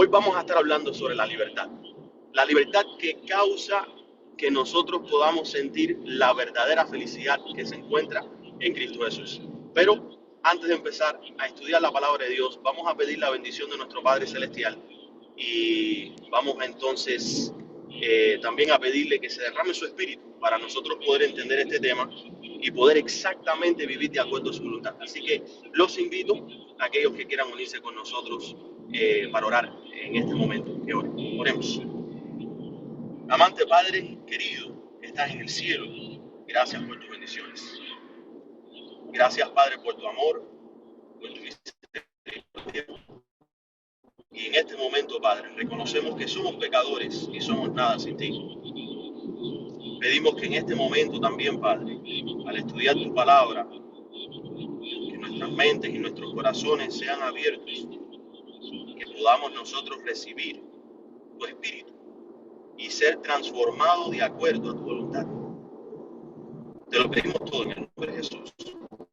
Hoy vamos a estar hablando sobre la libertad. La libertad que causa que nosotros podamos sentir la verdadera felicidad que se encuentra en Cristo Jesús. Pero antes de empezar a estudiar la palabra de Dios, vamos a pedir la bendición de nuestro Padre Celestial y vamos entonces también a pedirle que se derrame su espíritu para nosotros poder entender este tema y poder exactamente vivir de acuerdo a su voluntad. Así que los invito a aquellos que quieran unirse con nosotros para orar en este momento. Que oren. Oremos. Amante Padre querido, que estás en el cielo, gracias por tus bendiciones. Gracias, Padre, por tu amor, por tu misericordia. Y en este momento, Padre, reconocemos que somos pecadores y somos nada sin ti. Pedimos que en este momento también, Padre, al estudiar tu palabra, que nuestras mentes y nuestros corazones sean abiertos, que podamos nosotros recibir tu espíritu y ser transformados de acuerdo a tu voluntad. Te lo pedimos todo en el nombre de Jesús.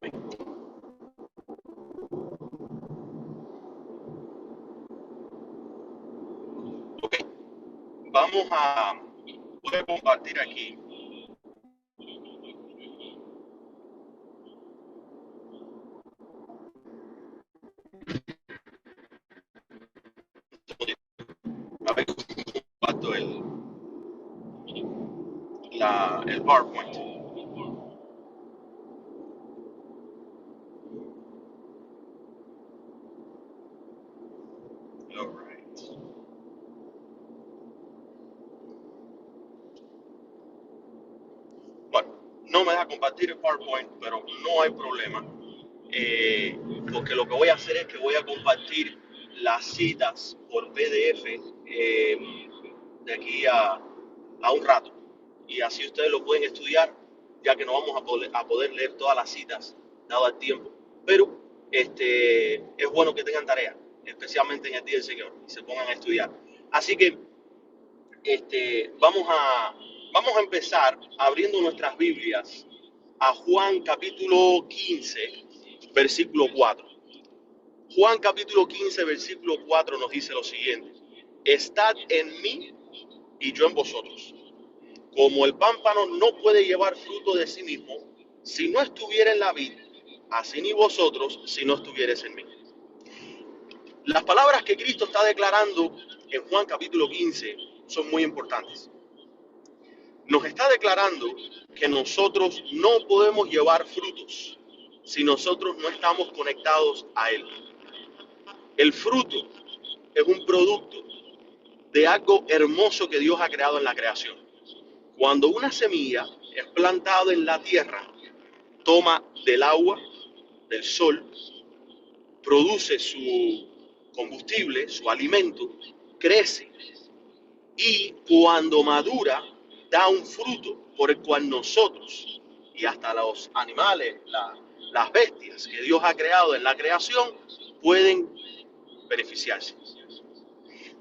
Amén. Ok, voy a compartir aquí a ver cómo comparto el PowerPoint. All right. Bueno, no me deja compartir el PowerPoint, pero no hay problema, eh, porque lo que voy a hacer es que voy a compartir las citas por PDF de aquí a un rato. Y así ustedes lo pueden estudiar, ya que no vamos a poder leer todas las citas, dado el tiempo. Pero es bueno que tengan tarea, especialmente en el día del Señor, y se pongan a estudiar. Así que vamos a empezar abriendo nuestras Biblias a Juan capítulo 15, versículo 4. Juan capítulo 15, versículo 4 nos dice lo siguiente: Estad en mí y yo en vosotros. Como el pámpano no puede llevar fruto de sí mismo si no estuviera en la vid, así ni vosotros si no estuviereis en mí. Las palabras que Cristo está declarando en Juan capítulo 15 son muy importantes. Nos está declarando que nosotros no podemos llevar frutos si nosotros no estamos conectados a Él. El fruto es un producto de algo hermoso que Dios ha creado en la creación. Cuando una semilla es plantada en la tierra, toma del agua, del sol, produce su combustible, su alimento, crece y cuando madura da un fruto por el cual nosotros y hasta los animales, las bestias que Dios ha creado en la creación pueden beneficiarse.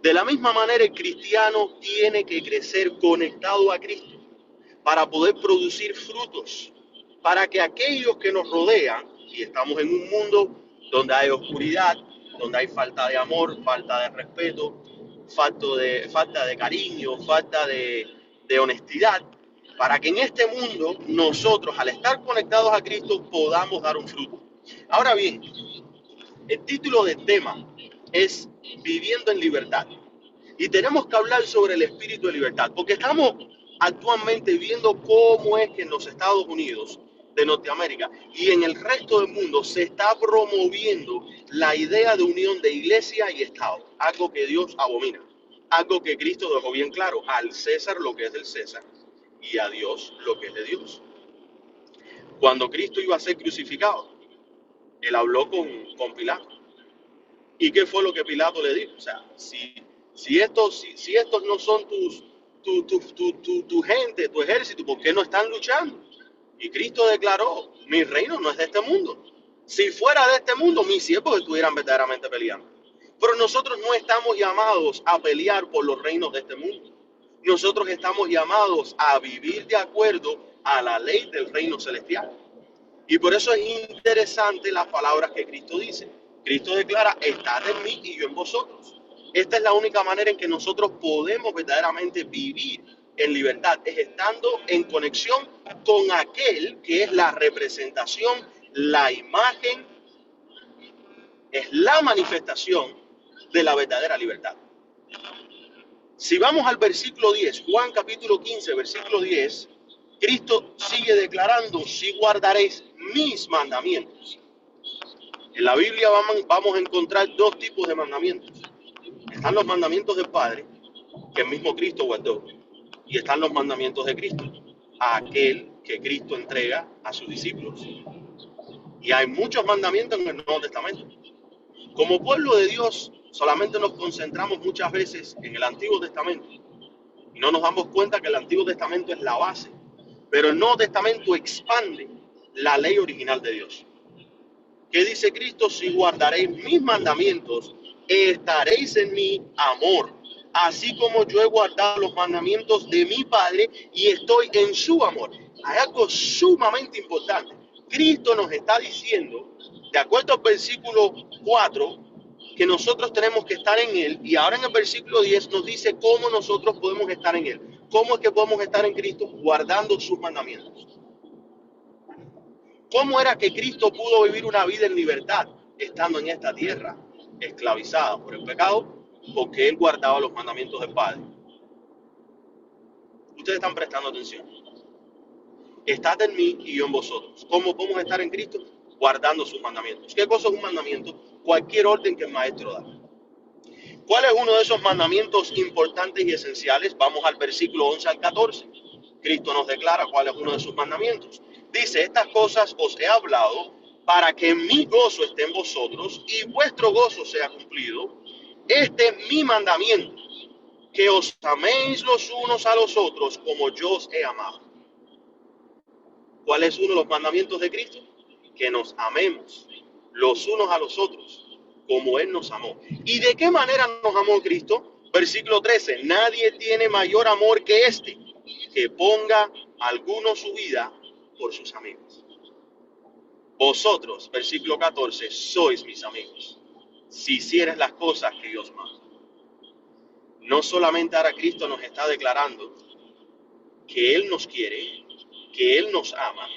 De la misma manera, el cristiano tiene que crecer conectado a Cristo para poder producir frutos, para que aquellos que nos rodean, y estamos en un mundo donde hay oscuridad, donde hay falta de amor, falta de respeto, falta de cariño, falta de honestidad, para que en este mundo nosotros, al estar conectados a Cristo, podamos dar un fruto. Ahora bien, el título del tema es Viviendo en Libertad. Y tenemos que hablar sobre el espíritu de libertad, porque estamos actualmente viendo cómo es que en los Estados Unidos de Norteamérica y en el resto del mundo se está promoviendo la idea de unión de iglesia y Estado, algo que Dios abomina, algo que Cristo dejó bien claro: al César lo que es del César y a Dios lo que es de Dios. Cuando Cristo iba a ser crucificado, él habló con Pilato. ¿Y qué fue lo que Pilato le dijo? O sea, si estos no son tu gente, tu ejército, ¿por qué no están luchando? Y Cristo declaró: mi reino no es de este mundo. Si fuera de este mundo, mis siervos estuvieran verdaderamente peleando. Pero nosotros no estamos llamados a pelear por los reinos de este mundo. Nosotros estamos llamados a vivir de acuerdo a la ley del reino celestial. Y por eso es interesante las palabras que Cristo dice. Cristo declara: estad en mí y yo en vosotros. Esta es la única manera en que nosotros podemos verdaderamente vivir en libertad, es estando en conexión con aquel que es la representación, la imagen, es la manifestación de la verdadera libertad. Si vamos al versículo 10, Juan capítulo 15, versículo 10, Cristo sigue declarando: si guardaréis mis mandamientos. En la Biblia vamos a encontrar dos tipos de mandamientos. Están los mandamientos del Padre, que el mismo Cristo guardó, y están los mandamientos de Cristo, aquel que Cristo entrega a sus discípulos. Y hay muchos mandamientos en el Nuevo Testamento. Como pueblo de Dios, solamente nos concentramos muchas veces en el Antiguo Testamento y no nos damos cuenta que el Antiguo Testamento es la base, pero el Nuevo Testamento expande la ley original de Dios. ¿Qué dice Cristo? Si guardaréis mis mandamientos, estaréis en mi amor, así como yo he guardado los mandamientos de mi Padre y estoy en su amor. Hay algo sumamente importante. Cristo nos está diciendo, de acuerdo al versículo 4, que nosotros tenemos que estar en Él, y ahora en el versículo 10 nos dice cómo nosotros podemos estar en Él. ¿Cómo es que podemos estar en Cristo? Guardando sus mandamientos. ¿Cómo era que Cristo pudo vivir una vida en libertad estando en esta tierra esclavizada por el pecado? Porque Él guardaba los mandamientos del Padre. Ustedes están prestando atención. Estad en mí y yo en vosotros. ¿Cómo podemos estar en Cristo? Guardando sus mandamientos. ¿Qué cosa es un mandamiento? Cualquier orden que el maestro da. ¿Cuál es uno de esos mandamientos importantes y esenciales? Vamos al versículo 11 al 14. Cristo nos declara cuál es uno de sus mandamientos. Dice: estas cosas os he hablado para que mi gozo esté en vosotros y vuestro gozo sea cumplido. Este es mi mandamiento, que os améis los unos a los otros como yo os he amado. ¿Cuál es uno de los mandamientos de Cristo? Que nos amemos los unos a los otros como Él nos amó. ¿Y de qué manera nos amó Cristo? Versículo 13: nadie tiene mayor amor que este, que ponga alguno su vida por sus amigos. Vosotros, versículo 14, sois mis amigos, si hicieres las cosas que yo os mando. No solamente ahora Cristo nos está declarando que Él nos quiere, que Él nos ama.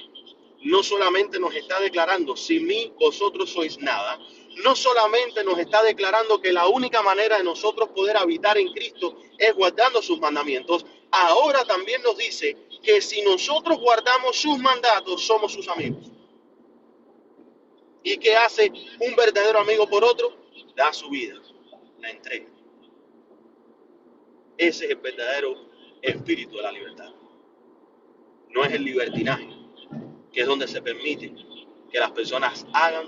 No solamente nos está declarando: sin mí vosotros sois nada. No solamente nos está declarando que la única manera de nosotros poder habitar en Cristo es guardando sus mandamientos. Ahora también nos dice que si nosotros guardamos sus mandatos, somos sus amigos. ¿Y qué hace un verdadero amigo por otro? Da su vida, la entrega. Ese es el verdadero espíritu de la libertad. No es el libertinaje, que es donde se permite que las personas hagan,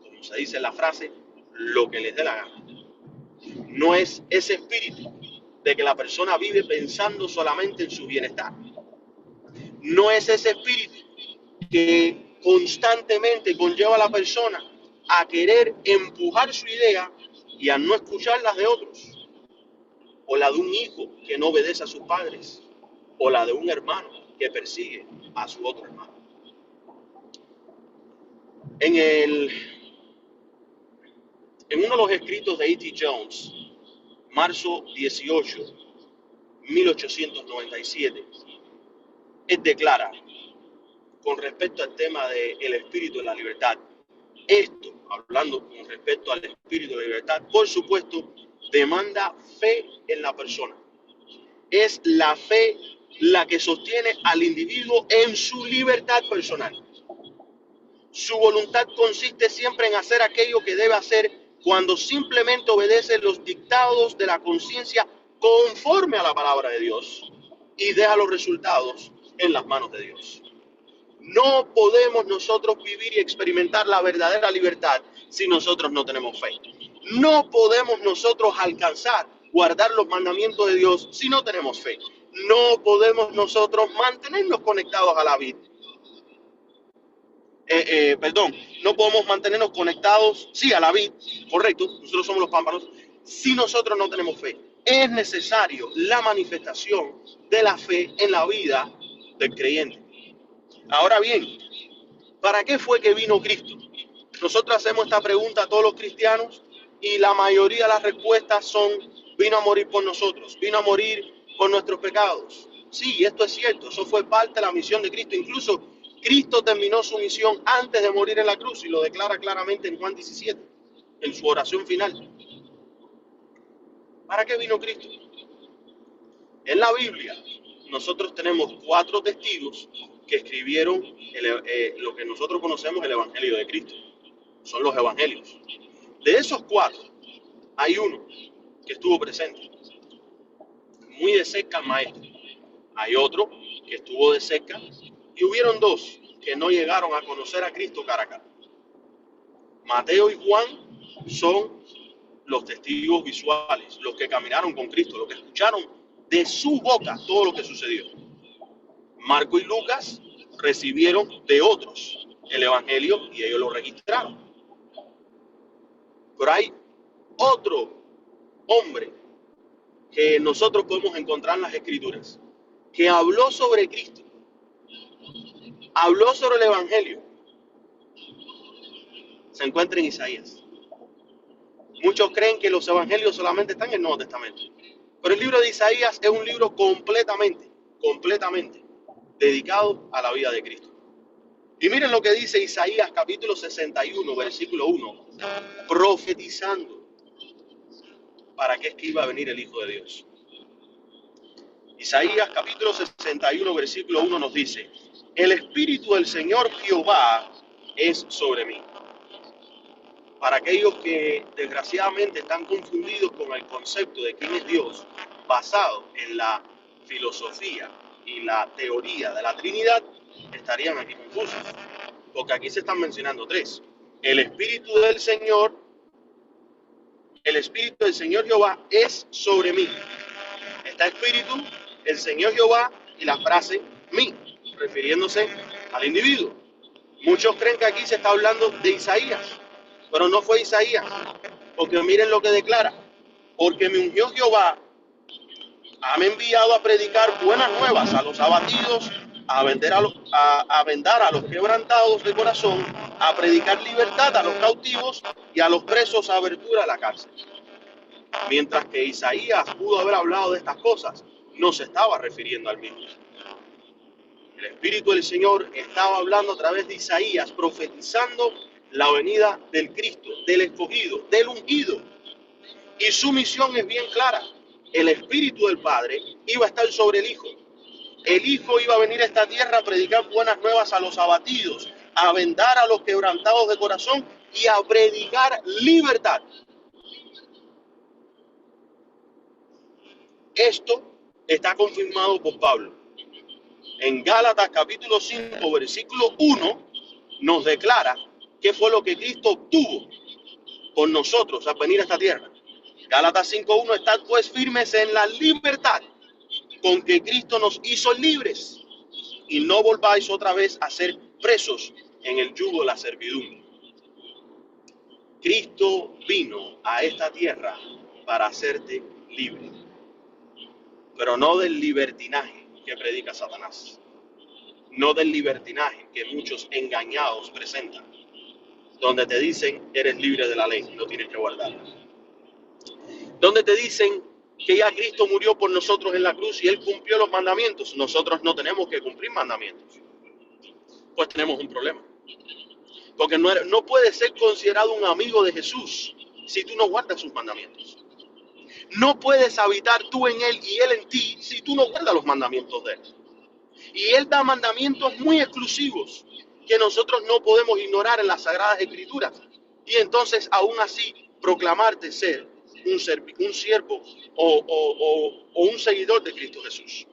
como se dice en la frase, lo que les dé la gana. No es ese espíritu de que la persona vive pensando solamente en su bienestar. No es ese espíritu que constantemente conlleva a la persona a querer empujar su idea y a no escuchar las de otros, o la de un hijo que no obedece a sus padres, o la de un hermano que persigue a su otro hermano. En uno de los escritos de A.T. Jones, marzo 18, 1897, él declara, con respecto al tema del espíritu de la libertad, esto, hablando con respecto al espíritu de la libertad, por supuesto, demanda fe en la persona. Es la fe la que sostiene al individuo en su libertad personal. Su voluntad consiste siempre en hacer aquello que debe hacer cuando simplemente obedece los dictados de la conciencia conforme a la palabra de Dios y deja los resultados en las manos de Dios. No podemos nosotros vivir y experimentar la verdadera libertad si nosotros no tenemos fe. No podemos nosotros alcanzar, guardar los mandamientos de Dios si no tenemos fe. No podemos nosotros mantenernos conectados a la vid. No podemos mantenernos conectados, sí, a la vid, correcto, nosotros somos los pámpanos, si nosotros no tenemos fe. Es necesario la manifestación de la fe en la vida del creyente. Ahora bien, ¿para qué fue que vino Cristo? Nosotros hacemos esta pregunta a todos los cristianos Y la mayoría de las respuestas son, vino a morir por nosotros, vino a morir por nuestros pecados. Sí, esto es cierto, eso fue parte de la misión de Cristo. Incluso Cristo terminó su misión antes de morir en la cruz y lo declara claramente en Juan 17, en su oración final. ¿Para qué vino Cristo? En la Biblia nosotros tenemos 4 testigos que escribieron lo que nosotros conocemos el Evangelio de Cristo. Son los evangelios. De esos 4, hay uno que estuvo presente muy de cerca al maestro. Hay otro que estuvo de cerca y hubieron 2 que no llegaron a conocer a Cristo cara a cara. Mateo y Juan son los testigos visuales, los que caminaron con Cristo, los que escucharon de su boca todo lo que sucedió. Marco y Lucas recibieron de otros el evangelio y ellos lo registraron. Pero hay otro hombre que nosotros podemos encontrar en las Escrituras, que habló sobre Cristo, habló sobre el Evangelio. Se encuentra en Isaías. Muchos creen que los Evangelios solamente están en el Nuevo Testamento, pero el libro de Isaías es un libro completamente dedicado a la vida de Cristo. Y miren lo que dice Isaías capítulo 61, versículo 1, profetizando para qué es que iba a venir el Hijo de Dios. Isaías capítulo 61, versículo 1 nos dice, el Espíritu del Señor Jehová es sobre mí. Para aquellos que desgraciadamente están confundidos con el concepto de quién es Dios, basado en la filosofía y la teoría de la Trinidad, estarían aquí confusos. Porque aquí se están mencionando 3. El Espíritu del Señor Jehová es sobre mí. Está Espíritu, el Señor Jehová y la frase mí, refiriéndose al individuo. Muchos creen que aquí se está hablando de Isaías, pero no fue Isaías, porque miren lo que declara, porque me ungió Jehová, me ha enviado a predicar buenas nuevas a los abatidos, a vendar a los quebrantados de corazón, a predicar libertad a los cautivos y a los presos abertura a la cárcel. Mientras que Isaías pudo haber hablado de estas cosas, no se estaba refiriendo al mismo. El Espíritu del Señor estaba hablando a través de Isaías, profetizando la venida del Cristo, del escogido, del ungido. Y su misión es bien clara. El Espíritu del Padre iba a estar sobre el Hijo. El Hijo iba a venir a esta tierra a predicar buenas nuevas a los abatidos, a vendar a los quebrantados de corazón y a predicar libertad. Esto está confirmado por Pablo. En Gálatas capítulo 5, versículo 1, nos declara qué fue lo que Cristo obtuvo por nosotros al venir a esta tierra. Gálatas 5:1, estad pues firmes en la libertad con que Cristo nos hizo libres y no volváis otra vez a ser presos en el yugo de la servidumbre. Cristo vino a esta tierra para hacerte libre, pero no del libertinaje que predica Satanás, no del libertinaje que muchos engañados presentan, donde te dicen eres libre de la ley, no tienes que guardarla. Donde te dicen que ya Cristo murió por nosotros en la cruz y Él cumplió los mandamientos, nosotros no tenemos que cumplir mandamientos. Pues tenemos un problema. Porque no puedes ser considerado un amigo de Jesús si tú no guardas sus mandamientos. No puedes habitar tú en Él y Él en ti si tú no guardas los mandamientos de Él. Y Él da mandamientos muy exclusivos que nosotros no podemos ignorar en las Sagradas Escrituras. Y entonces aún así proclamarte ser un siervo o un seguidor de Cristo Jesús.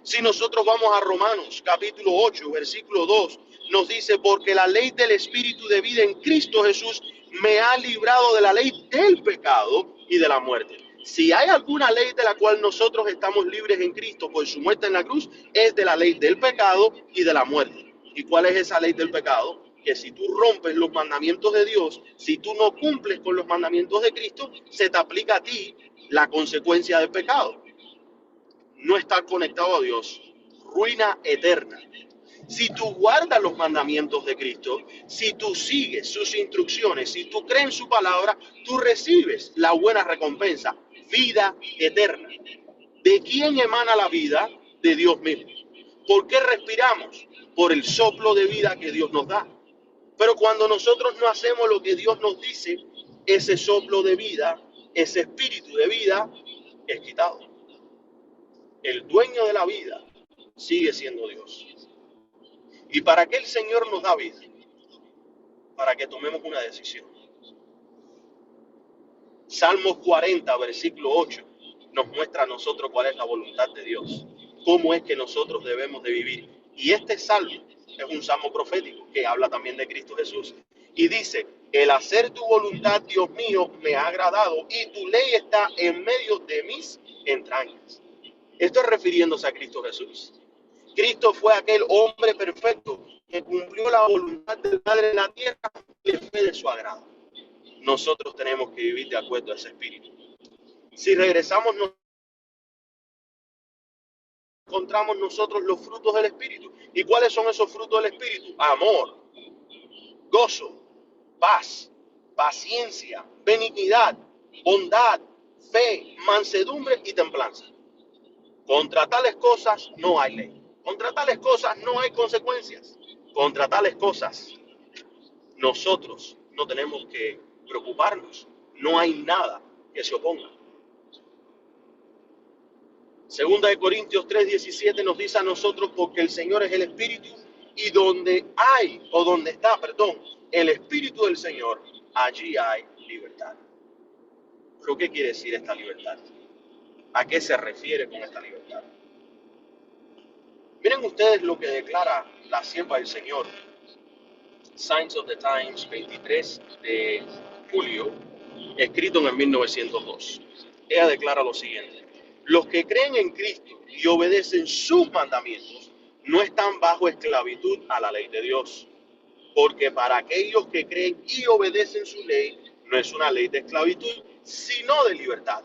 Si nosotros vamos a Romanos capítulo 8, versículo 2, nos dice, porque la ley del Espíritu de vida en Cristo Jesús me ha librado de la ley del pecado y de la muerte. Si hay alguna ley de la cual nosotros estamos libres en Cristo por su muerte en la cruz, es de la ley del pecado y de la muerte. ¿Y cuál es esa ley del pecado? Que si tú rompes los mandamientos de Dios, si tú no cumples con los mandamientos de Cristo, se te aplica a ti la consecuencia del pecado. No estar conectado a Dios, ruina eterna. Si tú guardas los mandamientos de Cristo, si tú sigues sus instrucciones, si tú crees en su palabra, tú recibes la buena recompensa, vida eterna. ¿De quién emana la vida? De Dios mismo. ¿Por qué respiramos? Por el soplo de vida que Dios nos da. Pero cuando nosotros no hacemos lo que Dios nos dice, ese soplo de vida, ese espíritu de vida es quitado. El dueño de la vida sigue siendo Dios. ¿Y para qué el Señor nos da vida? Para que tomemos una decisión. Salmos 40, versículo 8, nos muestra a nosotros cuál es la voluntad de Dios, cómo es que nosotros debemos de vivir. Y este salmo es un salmo profético que habla también de Cristo Jesús. Y dice, el hacer tu voluntad, Dios mío, me ha agradado y tu ley está en medio de mis entrañas. Esto es refiriéndose a Cristo Jesús. Cristo fue aquel hombre perfecto que cumplió la voluntad del Padre en la tierra y le fue de su agrado. Nosotros tenemos que vivir de acuerdo a ese espíritu. Si regresamos, nos encontramos nosotros los frutos del espíritu. ¿Y cuáles son esos frutos del espíritu? Amor, gozo, paz, paciencia, benignidad, bondad, fe, mansedumbre y templanza. Contra tales cosas no hay ley. Contra tales cosas no hay consecuencias. Contra tales cosas nosotros no tenemos que preocuparnos. No hay nada que se oponga. Segunda de Corintios 3:17 nos dice a nosotros, porque el Señor es el Espíritu y donde está, el Espíritu del Señor, allí hay libertad. ¿Pero qué quiere decir esta libertad? ¿A qué se refiere con esta libertad? Miren ustedes lo que declara la sierva del Señor, Signs of the Times, 23 de julio, escrito en el 1902. Ella declara lo siguiente: los que creen en Cristo y obedecen sus mandamientos no están bajo esclavitud a la ley de Dios, porque para aquellos que creen y obedecen su ley no es una ley de esclavitud, sino de libertad.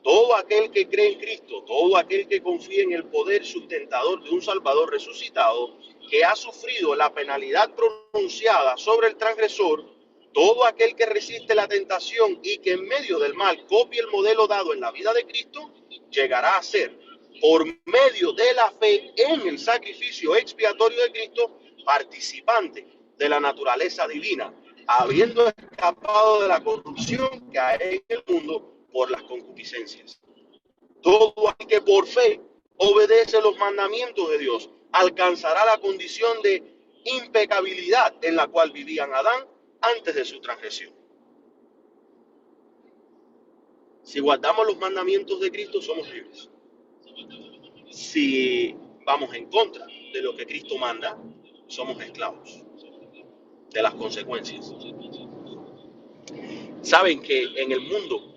Todo aquel que cree en Cristo, todo aquel que confía en el poder sustentador de un Salvador resucitado, que ha sufrido la penalidad pronunciada sobre el transgresor, todo aquel que resiste la tentación y que en medio del mal copie el modelo dado en la vida de Cristo, llegará a ser, por medio de la fe en el sacrificio expiatorio de Cristo, participante de la naturaleza divina, habiendo escapado de la corrupción que hay en el mundo por las concupiscencias. Todo aquel que por fe obedece los mandamientos de Dios alcanzará la condición de impecabilidad en la cual vivían Adán antes de su transgresión. Si guardamos los mandamientos de Cristo, somos libres. Si vamos en contra de lo que Cristo manda, somos esclavos de las consecuencias. Saben que en el mundo,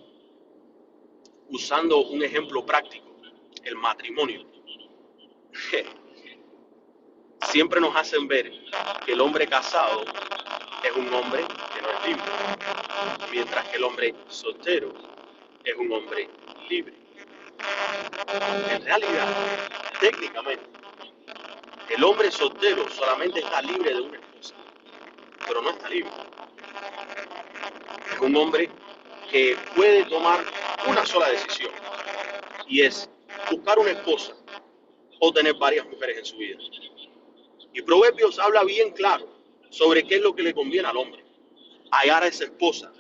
usando un ejemplo práctico, el matrimonio, siempre nos hacen ver que el hombre casado es un hombre que no es libre, mientras que el hombre soltero es un hombre libre. En realidad, técnicamente, el hombre soltero solamente está libre de una esposa, pero no está libre. Es un hombre que puede tomar una sola decisión, y es buscar una esposa o tener varias mujeres en su vida. Y Proverbios habla bien claro sobre qué es lo que le conviene al hombre: hallar a esa esposa.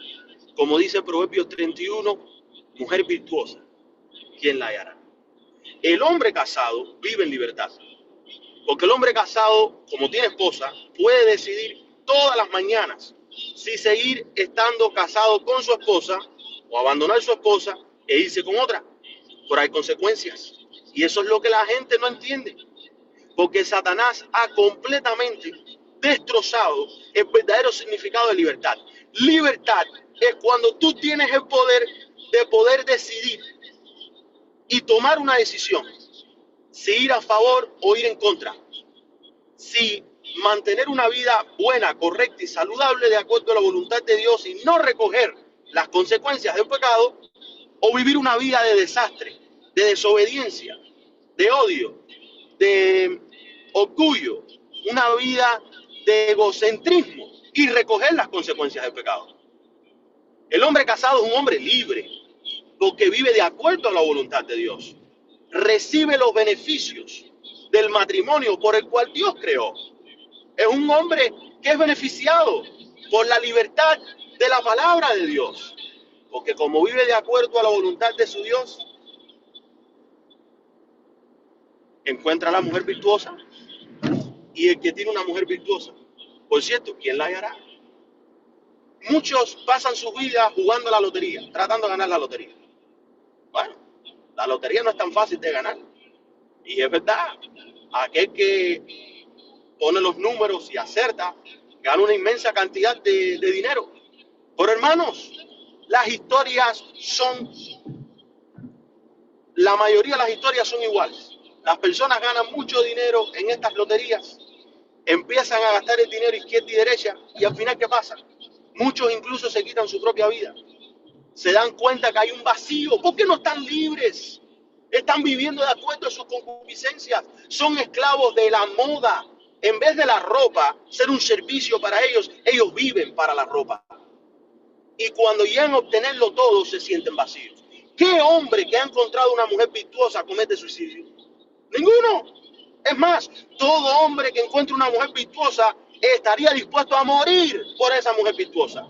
Como dice Proverbios 31, mujer virtuosa, ¿quién la hallará? El hombre casado vive en libertad, porque el hombre casado, como tiene esposa, puede decidir todas las mañanas si seguir estando casado con su esposa o abandonar su esposa e irse con otra. Pero hay consecuencias, y eso es lo que la gente no entiende, porque Satanás ha completamente destrozado el verdadero significado de libertad. Libertad es cuando tú tienes el poder de poder decidir y tomar una decisión, si ir a favor o ir en contra, si mantener una vida buena, correcta y saludable de acuerdo a la voluntad de Dios y no recoger las consecuencias del pecado, o vivir una vida de desastre, de desobediencia, de odio, de orgullo, una vida de egocentrismo y recoger las consecuencias del pecado. El hombre casado es un hombre libre, porque vive de acuerdo a la voluntad de Dios. Recibe los beneficios del matrimonio por el cual Dios creó. Es un hombre que es beneficiado por la libertad de la palabra de Dios, porque como vive de acuerdo a la voluntad de su Dios, encuentra a la mujer virtuosa. Y el que tiene una mujer virtuosa, por cierto, ¿quién la hallará? Muchos pasan su vida jugando a la lotería, tratando de ganar la lotería. Bueno, la lotería no es tan fácil de ganar. Y es verdad, aquel que pone los números y acerta, gana una inmensa cantidad de dinero. Pero hermanos, las historias son, la mayoría de las historias son iguales. Las personas ganan mucho dinero en estas loterías, empiezan a gastar el dinero izquierda y derecha, y al final, ¿qué pasa? Muchos incluso se quitan su propia vida. Se dan cuenta que hay un vacío, porque no están libres. Están viviendo de acuerdo a sus concupiscencias. Son esclavos de la moda. En vez de la ropa ser un servicio para ellos, ellos viven para la ropa. Y cuando llegan a obtenerlo todo, se sienten vacíos. ¿Qué hombre que ha encontrado una mujer virtuosa comete suicidio? Ninguno. Es más, todo hombre que encuentre una mujer virtuosa estaría dispuesto a morir por esa mujer virtuosa.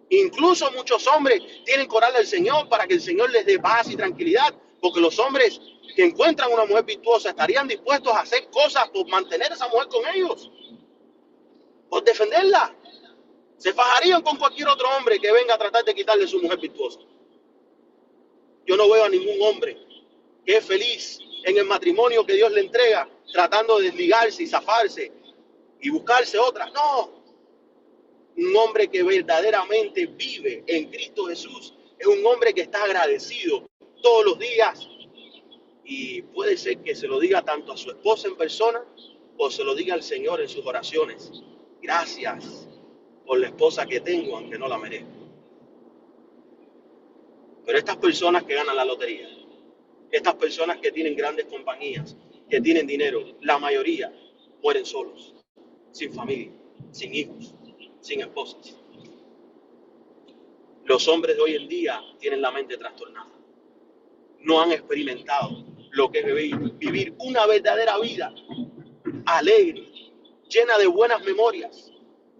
Incluso muchos hombres tienen que orarle al Señor para que el Señor les dé paz y tranquilidad, porque los hombres que encuentran una mujer virtuosa estarían dispuestos a hacer cosas por mantener a esa mujer con ellos, por defenderla. Se fajarían con cualquier otro hombre que venga a tratar de quitarle su mujer virtuosa. Yo no veo a ningún hombre que es feliz en el matrimonio que Dios le entrega, tratando de desligarse y zafarse y buscarse otra. No. Un hombre que verdaderamente vive en Cristo Jesús es un hombre que está agradecido todos los días, y puede ser que se lo diga tanto a su esposa en persona o se lo diga al Señor en sus oraciones. Gracias por la esposa que tengo, aunque no la merezco. Pero estas personas que ganan la lotería, estas personas que tienen grandes compañías, que tienen dinero, la mayoría mueren solos, sin familia, sin hijos, sin esposas. Los hombres de hoy en día tienen la mente trastornada. No han experimentado lo que es vivir una verdadera vida alegre, llena de buenas memorias,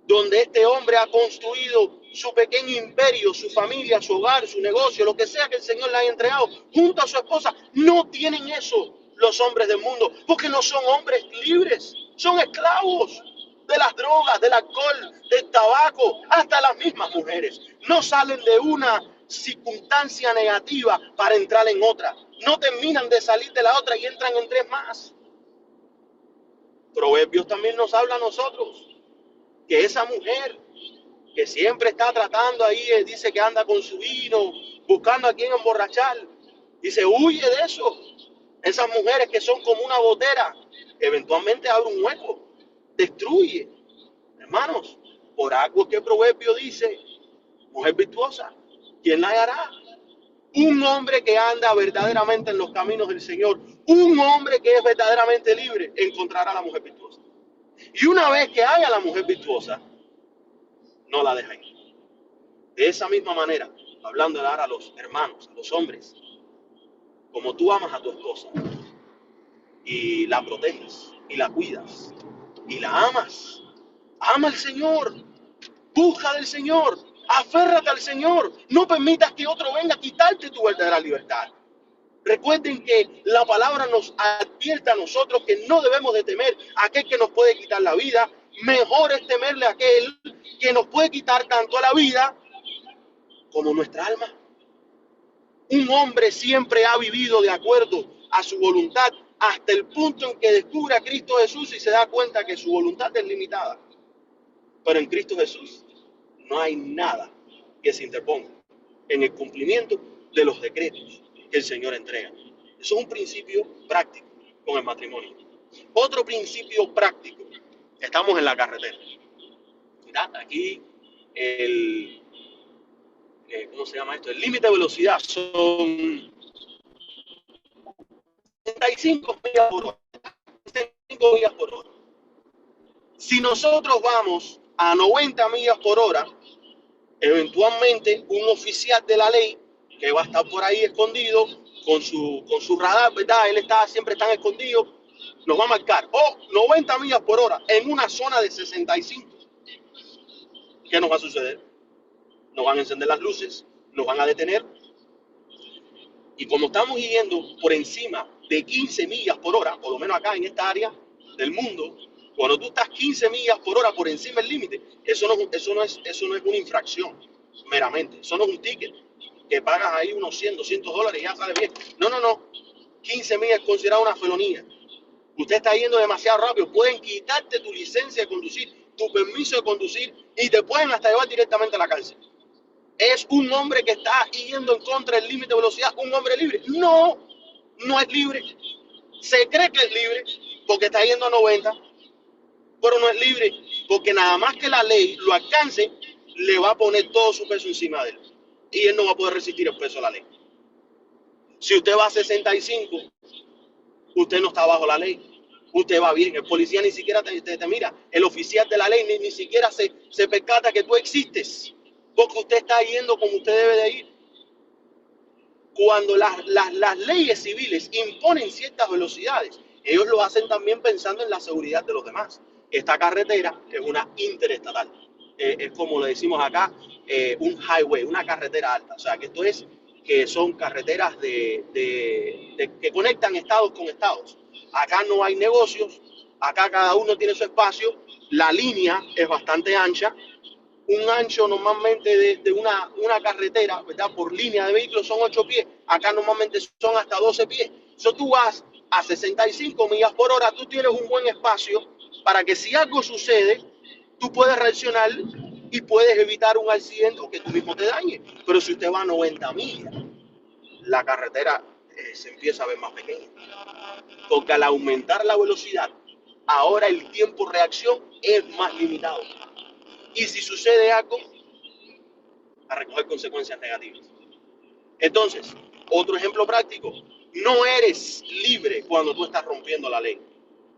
donde este hombre ha construido su pequeño imperio, su familia, su hogar, su negocio, lo que sea que el Señor le haya entregado, junto a su esposa. No tienen eso los hombres del mundo, porque no son hombres libres, son esclavos de las drogas, del alcohol, del tabaco, hasta las mismas mujeres. No salen de una circunstancia negativa para entrar en otra. No terminan de salir de la otra y entran en tres más. Proverbios también nos habla a nosotros que esa mujer que siempre está tratando ahí, dice que anda con su vino, buscando a quien emborrachar, dice, huye de eso. Esas mujeres que son como una gotera, eventualmente abre un hueco, destruye. Hermanos, por algo que el proverbio dice, mujer virtuosa, ¿quién la hallará? Un hombre que anda verdaderamente en los caminos del Señor, un hombre que es verdaderamente libre, encontrará a la mujer virtuosa. Y una vez que haya la mujer virtuosa, no la deja ir. De esa misma manera, hablando de dar a los hermanos, a los hombres, como tú amas a tu esposa y la proteges y la cuidas y la amas, ama al Señor, busca del Señor, aférrate al Señor, no permitas que otro venga a quitarte tu verdadera libertad. Recuerden que la palabra nos advierte a nosotros que no debemos de temer a aquel que nos puede quitar la vida. Mejor es temerle a aquel que nos puede quitar tanto la vida como nuestra alma. Un hombre siempre ha vivido de acuerdo a su voluntad hasta el punto en que descubre a Cristo Jesús y se da cuenta que su voluntad es limitada. Pero en Cristo Jesús no hay nada que se interponga en el cumplimiento de los decretos que el Señor entrega. Eso es un principio práctico con el matrimonio. Otro principio práctico. Estamos en la carretera. Mirad, aquí ¿cómo se llama esto? El límite de velocidad son 35 millas por hora. 35 millas por hora. Si nosotros vamos a 90 millas por hora, eventualmente un oficial de la ley que va a estar por ahí escondido con su radar, ¿verdad? Él está siempre tan escondido, nos va a marcar, 90 millas por hora en una zona de 65. ¿Qué nos va a suceder? Nos van a encender las luces, nos van a detener, y como estamos yendo por encima de 15 millas por hora, por lo menos acá en esta área del mundo, cuando tú estás 15 millas por hora por encima del límite, eso no es una infracción meramente, eso no es un ticket que pagas ahí unos 100, $200 y ya sale bien. No, no, no. 15 millas es considerado una felonía. Usted está yendo demasiado rápido. Pueden quitarte tu licencia de conducir, tu permiso de conducir y te pueden hasta llevar directamente a la cárcel. ¿Es un hombre que está yendo en contra del límite de velocidad un hombre libre? No, no es libre. Se cree que es libre porque está yendo a 90, pero no es libre porque nada más que la ley lo alcance, le va a poner todo su peso encima de él. Y él no va a poder resistir el peso de la ley. Si usted va a 65, usted no está bajo la ley. Usted va bien. El policía ni siquiera te mira. El oficial de la ley ni siquiera se percata que tú existes. Porque usted está yendo como usted debe de ir. Cuando las leyes civiles imponen ciertas velocidades, ellos lo hacen también pensando en la seguridad de los demás. Esta carretera es una interestatal. Es como le decimos acá, un highway, una carretera alta. O sea, que esto es que son carreteras que conectan estados con estados. Acá no hay negocios, acá cada uno tiene su espacio, la línea es bastante ancha. Un ancho normalmente de una carretera, ¿verdad? Por línea de vehículos son 8 pies. Acá normalmente son hasta 12 pies. So, tú vas a 65 millas por hora, tú tienes un buen espacio para que si algo sucede, tú puedes reaccionar y puedes evitar un accidente o que tú mismo te dañes. Pero si usted va a 90 millas, la carretera se empieza a ver más pequeña. Porque al aumentar la velocidad, ahora el tiempo de reacción es más limitado. Y si sucede algo, a recoger consecuencias negativas. Entonces, otro ejemplo práctico, no eres libre cuando tú estás rompiendo la ley.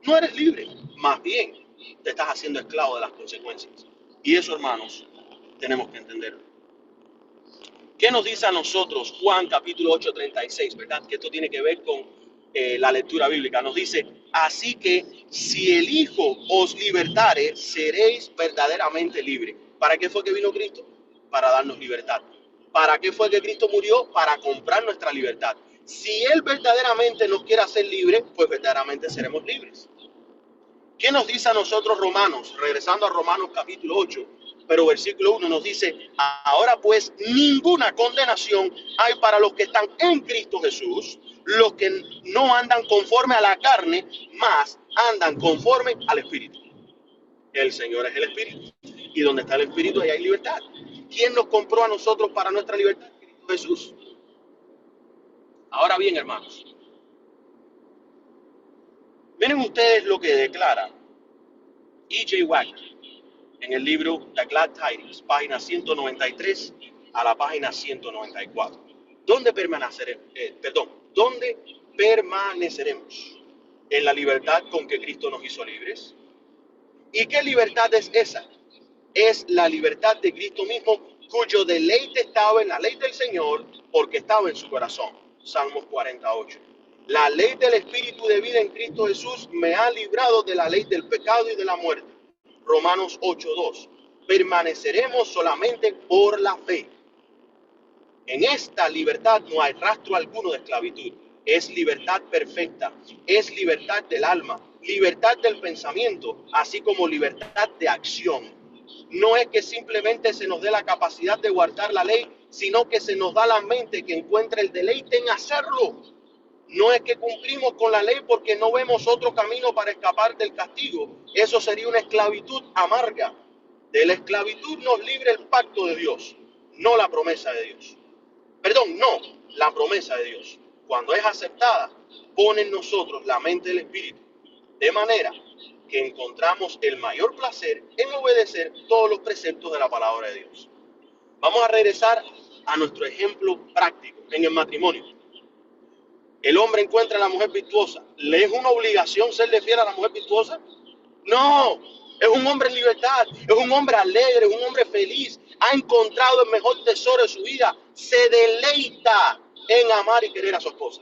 No eres libre, más bien te estás haciendo esclavo de las consecuencias. Y eso, hermanos, tenemos que entenderlo. ¿Qué nos dice a nosotros Juan capítulo 8:36? ¿Verdad? Que esto tiene que ver con la lectura bíblica. Nos dice, así que si el Hijo os libertare, seréis verdaderamente libres. ¿Para qué fue que vino Cristo? Para darnos libertad. ¿Para qué fue que Cristo murió? Para comprar nuestra libertad. Si Él verdaderamente nos quiere hacer libres, pues verdaderamente seremos libres. ¿Qué nos dice a nosotros Romanos? Regresando a Romanos capítulo 8, pero versículo 1 nos dice, ahora pues ninguna condenación hay para los que están en Cristo Jesús, los que no andan conforme a la carne, mas andan conforme al Espíritu. El Señor es el Espíritu. Y donde está el Espíritu, ahí hay libertad. ¿Quién nos compró a nosotros para nuestra libertad? Cristo Jesús. Ahora bien, hermanos, miren ustedes lo que declara E.J. Wagner en el libro The Glad Tidings, página 193 a la página 194. ¿Dónde permaneceremos? ¿Dónde permaneceremos? ¿En la libertad con que Cristo nos hizo libres? ¿Y qué libertad es esa? Es la libertad de Cristo mismo, cuyo deleite estaba en la ley del Señor, porque estaba en su corazón. Salmos 48. La ley del Espíritu de vida en Cristo Jesús me ha librado de la ley del pecado y de la muerte. Romanos 8:2. Permaneceremos solamente por la fe. En esta libertad no hay rastro alguno de esclavitud. Es libertad perfecta, es libertad del alma, libertad del pensamiento, así como libertad de acción. No es que simplemente se nos dé la capacidad de guardar la ley, sino que se nos da la mente que encuentre el deleite en hacerlo. No es que cumplimos con la ley porque no vemos otro camino para escapar del castigo. Eso sería una esclavitud amarga. De la esclavitud nos libre el pacto de Dios, no la promesa de Dios. Perdón, no, la promesa de Dios. Cuando es aceptada, pone en nosotros la mente del Espíritu. De manera que encontramos el mayor placer en obedecer todos los preceptos de la palabra de Dios. Vamos a regresar a nuestro ejemplo práctico en el matrimonio. El hombre encuentra a la mujer virtuosa. ¿Le es una obligación serle fiel a la mujer virtuosa? No, Es un hombre en libertad, es un hombre alegre, es un hombre feliz. Ha encontrado el mejor tesoro de su vida. Se deleita en amar y querer a su esposa.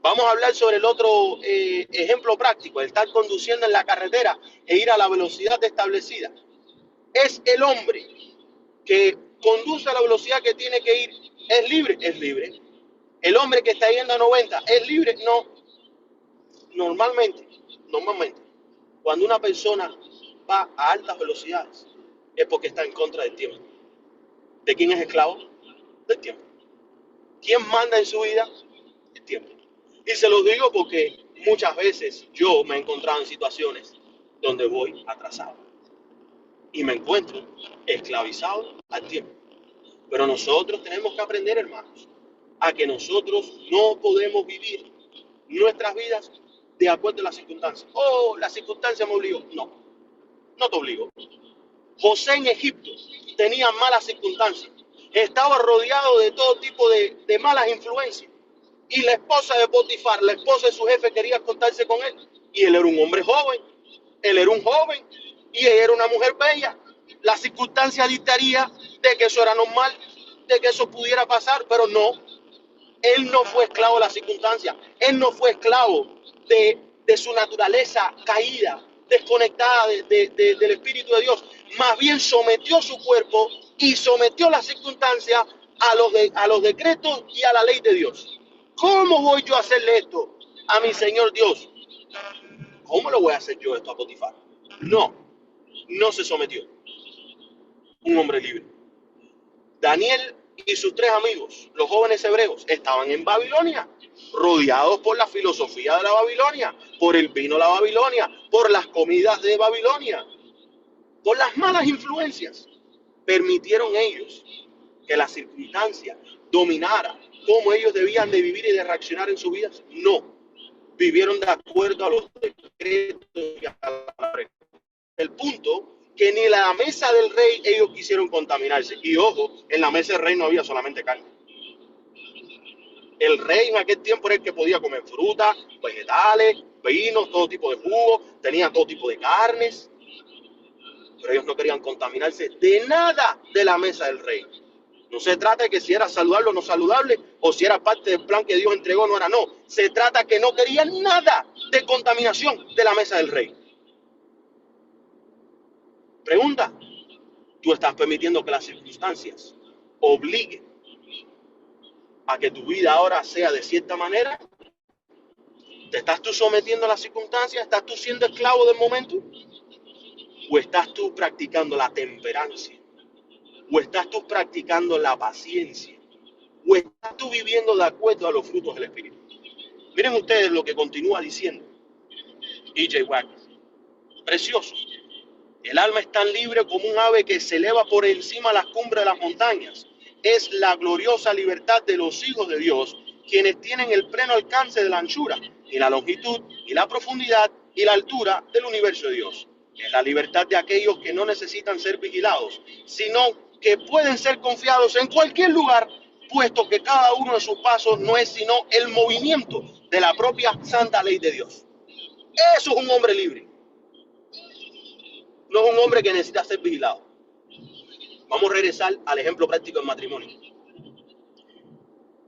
Vamos a hablar sobre el otro ejemplo práctico, el estar conduciendo en la carretera e ir a la velocidad establecida. Es el hombre que conduce a la velocidad que tiene que ir. ¿Es libre? Es libre. El hombre que está yendo a 90, ¿es libre? No. Normalmente, cuando una persona va a altas velocidades, es porque está en contra del tiempo. ¿De quién es esclavo? Del tiempo. ¿Quién manda en su vida? El tiempo. Y se los digo porque muchas veces yo me he encontrado en situaciones donde voy atrasado y me encuentro esclavizado al tiempo. Pero nosotros tenemos que aprender, hermanos, a que nosotros no podemos vivir nuestras vidas de acuerdo a las circunstancias. Oh, la circunstancia me obligó. No, no te obligo. José en Egipto tenía malas circunstancias. Estaba rodeado de todo tipo de malas influencias. Y la esposa de Potifar, la esposa de su jefe, quería acostarse con él. Y él era un hombre joven. Él era un joven. Y ella era una mujer bella. La circunstancia dictaría de que eso era normal, de que eso pudiera pasar, pero no. Él no fue esclavo de las circunstancias. Él no fue esclavo de su naturaleza caída, desconectada del Espíritu de Dios. Más bien sometió su cuerpo y sometió las circunstancias a los decretos y a la ley de Dios. ¿Cómo voy yo a hacerle esto a mi Señor Dios? ¿Cómo lo voy a hacer yo esto a Potifar? No, no se sometió. Un hombre libre. Daniel y sus tres amigos, los jóvenes hebreos, estaban en Babilonia, rodeados por la filosofía de la Babilonia, por el vino de la Babilonia, por las comidas de Babilonia, por las malas influencias. Permitieron ellos que la circunstancia dominara cómo ellos debían de vivir y de reaccionar en sus vidas. No, vivieron de acuerdo a los decretos y a la regla. El punto que ni la mesa del rey ellos quisieron contaminarse. Y ojo, en la mesa del rey no había solamente carne. El rey en aquel tiempo era el que podía comer frutas, vegetales, vinos, todo tipo de jugos, tenía todo tipo de carnes. Pero ellos no querían contaminarse de nada de la mesa del rey. No se trata de que si era saludable o no saludable, o si era parte del plan que Dios entregó, no era, no. Se trata que no querían nada de contaminación de la mesa del rey. Pregunta, ¿tú estás permitiendo que las circunstancias obliguen a que tu vida ahora sea de cierta manera? ¿Te estás tú sometiendo a las circunstancias? ¿Estás tú siendo esclavo del momento? ¿O estás tú practicando la temperancia? ¿O estás tú practicando la paciencia? ¿O estás tú viviendo de acuerdo a los frutos del Espíritu? Miren ustedes lo que continúa diciendo E.J. Wagner. Precioso. El alma es tan libre como un ave que se eleva por encima de las cumbres de las montañas. Es la gloriosa libertad de los hijos de Dios, quienes tienen el pleno alcance de la anchura, y la longitud, y la profundidad, y la altura del universo de Dios. Es la libertad de aquellos que no necesitan ser vigilados, sino que pueden ser confiados en cualquier lugar, puesto que cada uno de sus pasos no es sino el movimiento de la propia santa ley de Dios. Eso es un hombre libre. No es un hombre que necesita ser vigilado. Vamos a regresar al ejemplo práctico del matrimonio.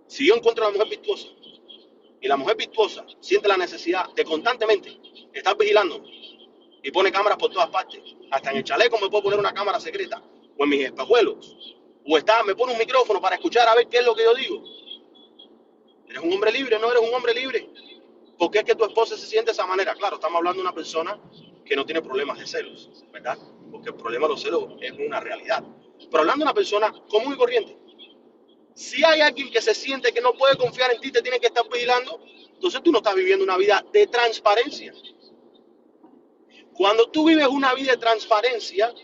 Si yo encuentro a una mujer virtuosa y la mujer virtuosa siente la necesidad de constantemente estar vigilando y pone cámaras por todas partes, hasta en el chaleco me puedo poner una cámara secreta, o en mis espejuelos, o me pone un micrófono para escuchar a ver qué es lo que yo digo. ¿Eres un hombre libre? ¿No eres un hombre libre? ¿Por qué es que tu esposa se siente de esa manera? Claro, estamos hablando de una persona que no tiene problemas de celos, ¿verdad? Porque el problema de los celos es una realidad. Pero hablando de una persona común y corriente, si hay alguien que se siente que no puede confiar en ti, te tiene que estar vigilando, entonces tú no estás viviendo una vida de transparencia. Cuando tú vives una vida de transparencia,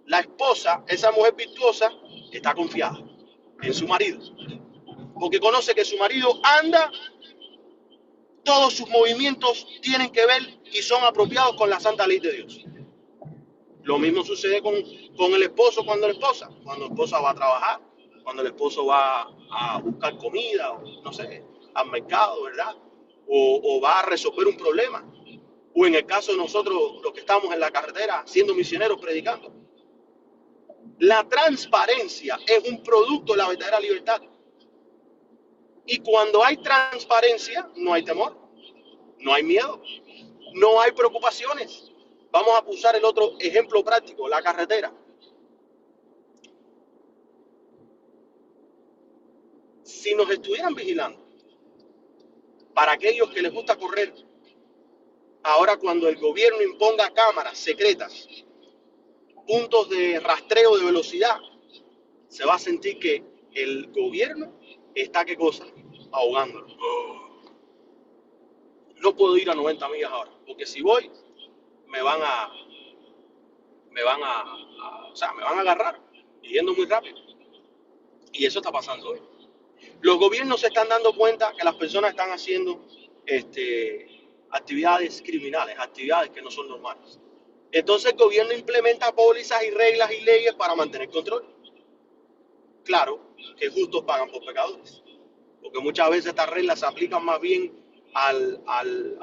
la esposa, esa mujer virtuosa, está confiada en su marido. Porque conoce que su marido anda, todos sus movimientos tienen que ver y son apropiados con la santa ley de Dios. Lo mismo sucede con el esposo cuando la esposa va a trabajar, cuando el esposo va a buscar comida, o no sé, al mercado, ¿verdad? O va a resolver un problema. o en el caso de nosotros, los que estamos en la carretera, siendo misioneros, predicando. La transparencia es un producto de la verdadera libertad. Y cuando hay transparencia, no hay temor, no hay miedo, no hay preocupaciones. Vamos a usar el otro ejemplo práctico, la carretera. Si nos estuvieran vigilando, para aquellos que les gusta correr, ahora cuando el gobierno imponga cámaras secretas, puntos de rastreo de velocidad, se va a sentir que el gobierno está, ¿qué cosa? Ahogándolo. No puedo ir a 90 millas ahora, porque si voy, me van a, o sea, me van a agarrar yendo muy rápido. Y eso está pasando hoy. Los gobiernos se están dando cuenta que las personas están haciendo actividades criminales, actividades que no son normales. Entonces el gobierno implementa pólizas y reglas y leyes para mantener control. Claro que justos pagan por pecadores, porque muchas veces estas reglas se aplican más bien a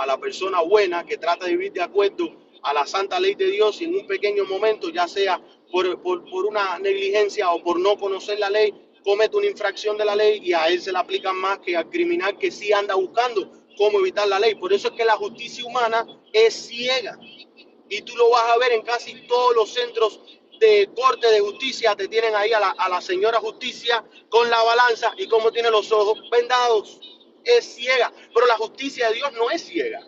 la persona buena que trata de vivir de acuerdo a la santa ley de Dios, y en un pequeño momento, ya sea por una negligencia o por no conocer la ley, comete una infracción de la ley, y a él se le aplican más que al criminal que sí anda buscando cómo evitar la ley. Por eso es que la justicia humana es ciega, y tú lo vas a ver en casi todos los centros de corte de justicia. Te tienen ahí a la señora justicia con la balanza, y como tiene los ojos vendados, es ciega. Pero la justicia de Dios no es ciega.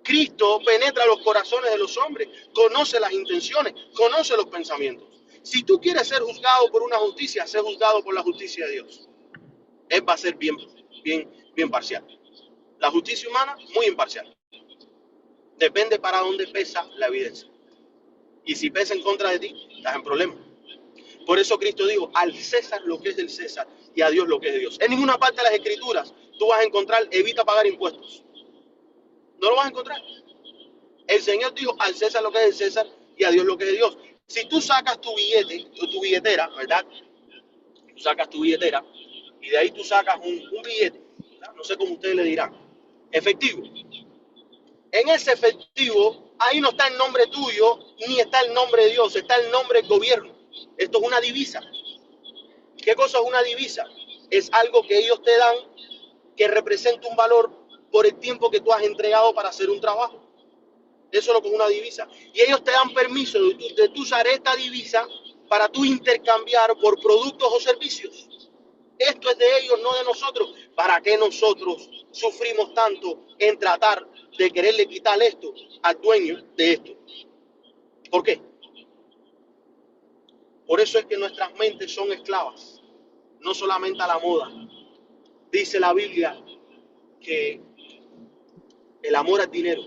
Cristo penetra los corazones de los hombres, conoce las intenciones, conoce los pensamientos. Si tú quieres ser juzgado por una justicia, sé juzgado por la justicia de Dios. Él va a ser bien parcial. La justicia humana, muy imparcial. Depende para dónde pesa la evidencia. Y si pesa en contra de ti, estás en problema. Por eso Cristo dijo, al César lo que es del César y a Dios lo que es de Dios. En ninguna parte de las Escrituras tú vas a encontrar, evita pagar impuestos. No lo vas a encontrar. El Señor dijo, al César lo que es del César y a Dios lo que es de Dios. Si tú sacas tu billete o tu billetera, ¿verdad? Tú sacas tu billetera y de ahí tú sacas un billete, ¿verdad? No sé cómo ustedes le dirán, efectivo. En ese efectivo, ahí no está el nombre tuyo, ni está el nombre de Dios, está el nombre del gobierno. Esto es una divisa. ¿Qué cosa es una divisa? Es algo que ellos te dan que representa un valor por el tiempo que tú has entregado para hacer un trabajo. Eso es lo que es una divisa. Y ellos te dan permiso de tú usar esta divisa para tú intercambiar por productos o servicios. Esto es de ellos, no de nosotros. ¿Para qué nosotros sufrimos tanto en tratar de quererle quitar esto al dueño de esto? ¿Por qué? Por eso es que nuestras mentes son esclavas, no solamente a la moda. Dice la Biblia que el amor al dinero,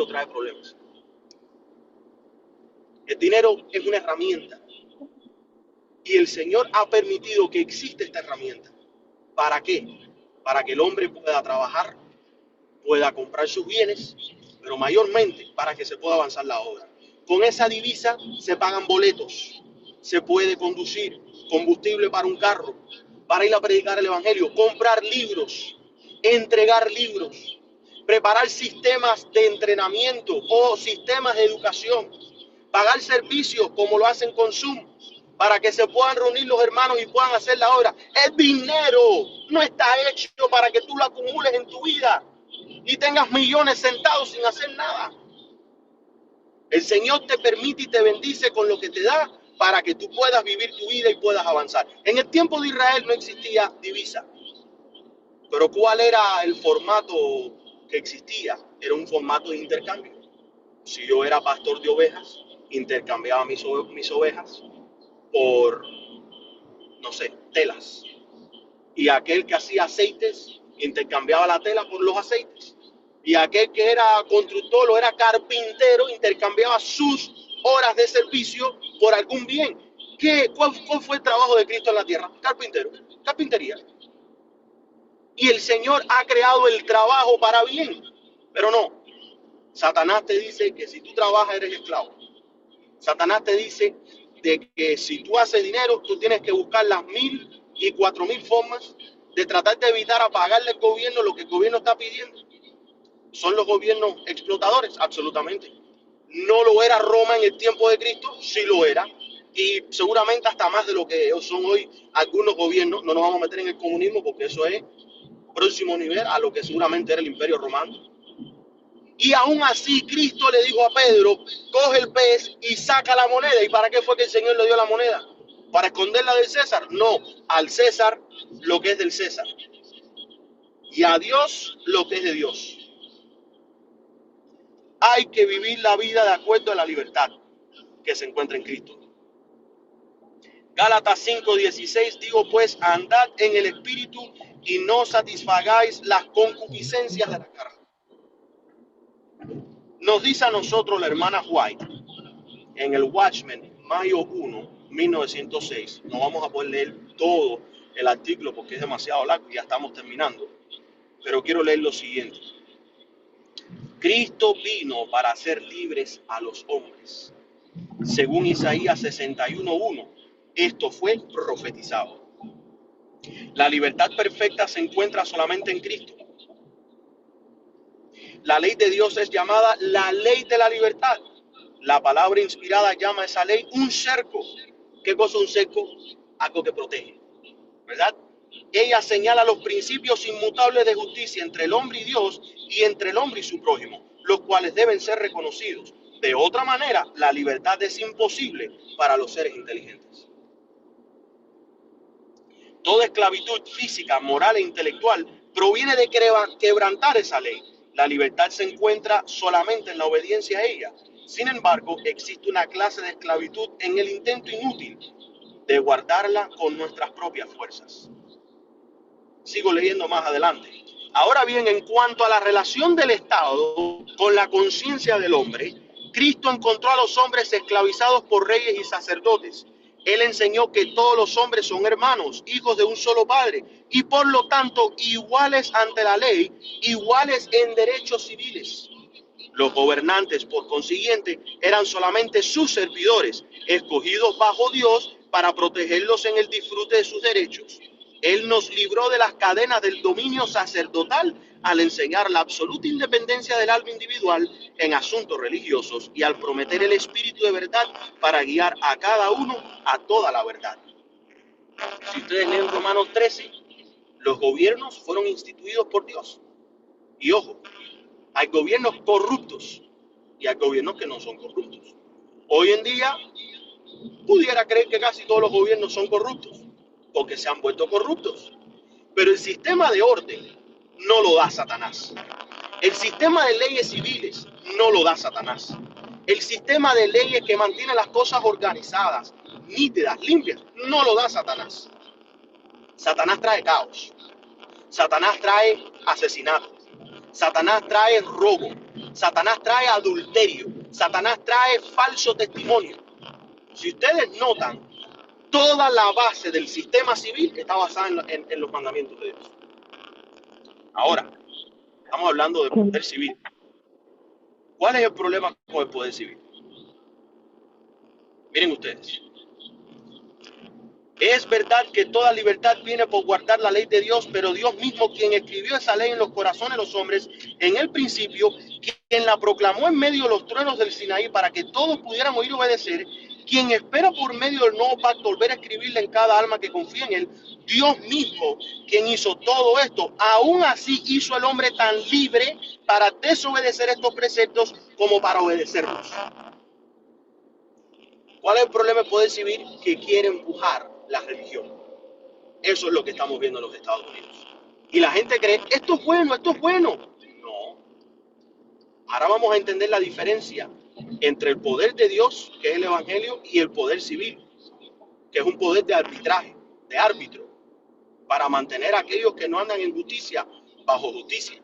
trae problemas. El dinero es una herramienta, y el Señor ha permitido que exista esta herramienta. ¿Para qué? Para que el hombre pueda trabajar, pueda comprar sus bienes, pero mayormente para que se pueda avanzar la obra. Con esa divisa se pagan boletos, se puede conducir, combustible para un carro, para ir a predicar el evangelio, comprar libros, entregar libros, preparar sistemas de entrenamiento o sistemas de educación, pagar servicios como lo hacen con Zoom, para que se puedan reunir los hermanos y puedan hacer la obra. El dinero no está hecho para que tú lo acumules en tu vida y tengas millones sentados sin hacer nada. El Señor te permite y te bendice con lo que te da para que tú puedas vivir tu vida y puedas avanzar. En el tiempo de Israel no existía divisa, pero ¿cuál era el formato que existía? Era un formato de intercambio. Si yo era pastor de ovejas, intercambiaba mis ovejas por, no sé, telas. Y aquel que hacía aceites, intercambiaba la tela por los aceites. Y aquel que era constructor o era carpintero, intercambiaba sus horas de servicio por algún bien. ¿Cuál fue el trabajo de Cristo en la tierra? Carpintero, carpintería. Y el Señor ha creado el trabajo para bien. Pero no, Satanás te dice que si tú trabajas eres esclavo. Satanás te dice de que si tú haces dinero, tú tienes que buscar las 1000 y 4000 formas de tratar de evitar a pagarle al gobierno lo que el gobierno está pidiendo. ¿Son los gobiernos explotadores? Absolutamente. ¿No lo era Roma en el tiempo de Cristo? Sí lo era. Y seguramente hasta más de lo que son hoy algunos gobiernos. No nos vamos a meter en el comunismo porque eso es próximo nivel a lo que seguramente era el Imperio Romano. Y aún así Cristo le dijo a Pedro, coge el pez y saca la moneda. ¿Y para qué fue que el Señor le dio la moneda? ¿Para esconderla del César? No, al César lo que es del César y a Dios lo que es de Dios. Hay que vivir la vida de acuerdo a la libertad que se encuentra en Cristo. Gálatas 5:16, digo pues, andad en el Espíritu y no satisfagáis las concupiscencias de la carne. Nos dice a nosotros la hermana White en el Watchman, mayo 1, 1906. No vamos a poder leer todo el artículo porque es demasiado largo y ya estamos terminando. Pero quiero leer lo siguiente. Cristo vino para hacer libres a los hombres. Según Isaías 61:1, esto fue profetizado. La libertad perfecta se encuentra solamente en Cristo. La ley de Dios es llamada la ley de la libertad. La palabra inspirada llama a esa ley un cerco. ¿Qué cosa es un cerco? Algo que protege, ¿verdad? Ella señala los principios inmutables de justicia entre el hombre y Dios y entre el hombre y su prójimo, los cuales deben ser reconocidos. De otra manera, la libertad es imposible para los seres inteligentes. Toda esclavitud física, moral e intelectual proviene de quebrantar esa ley. La libertad se encuentra solamente en la obediencia a ella. Sin embargo, existe una clase de esclavitud en el intento inútil de guardarla con nuestras propias fuerzas. Sigo leyendo más adelante. Ahora bien, en cuanto a la relación del Estado con la conciencia del hombre, Cristo encontró a los hombres esclavizados por reyes y sacerdotes. Él enseñó que todos los hombres son hermanos, hijos de un solo padre, y por lo tanto iguales ante la ley, iguales en derechos civiles. Los gobernantes, por consiguiente, eran solamente sus servidores, escogidos bajo Dios para protegerlos en el disfrute de sus derechos. Él nos libró de las cadenas del dominio sacerdotal al enseñar la absoluta independencia del alma individual en asuntos religiosos y al prometer el espíritu de verdad para guiar a cada uno a toda la verdad. Si ustedes leen Romanos 13, los gobiernos fueron instituidos por Dios. Y ojo, hay gobiernos corruptos y hay gobiernos que no son corruptos. Hoy en día pudiera creer que casi todos los gobiernos son corruptos porque se han vuelto corruptos. Pero el sistema de orden no lo da Satanás. El sistema de leyes civiles no lo da Satanás. El sistema de leyes que mantiene las cosas organizadas, nítidas, limpias, no lo da Satanás. Satanás trae caos. Satanás trae asesinato. Satanás trae robo. Satanás trae adulterio. Satanás trae falso testimonio. Si ustedes notan, toda la base del sistema civil está basada en los mandamientos de Dios. Ahora, estamos hablando de poder civil. ¿Cuál es el problema con el poder civil? Miren ustedes. Es verdad que toda libertad viene por guardar la ley de Dios, pero Dios mismo, quien escribió esa ley en los corazones de los hombres en el principio, quien la proclamó en medio de los truenos del Sinaí para que todos pudieran oír y obedecer, quien espera por medio del nuevo pacto volver a escribirle en cada alma que confía en él, Dios mismo, quien hizo todo esto, aún así hizo al hombre tan libre para desobedecer estos preceptos como para obedecerlos. ¿Cuál es el problema del poder civil? Que quiere empujar la religión. Eso es lo que estamos viendo en los Estados Unidos. Y la gente cree, esto es bueno, esto es bueno. No. Ahora vamos a entender la diferencia entre el poder de Dios, que es el Evangelio, y el poder civil, que es un poder de arbitraje, de árbitro, para mantener a aquellos que no andan en justicia bajo justicia.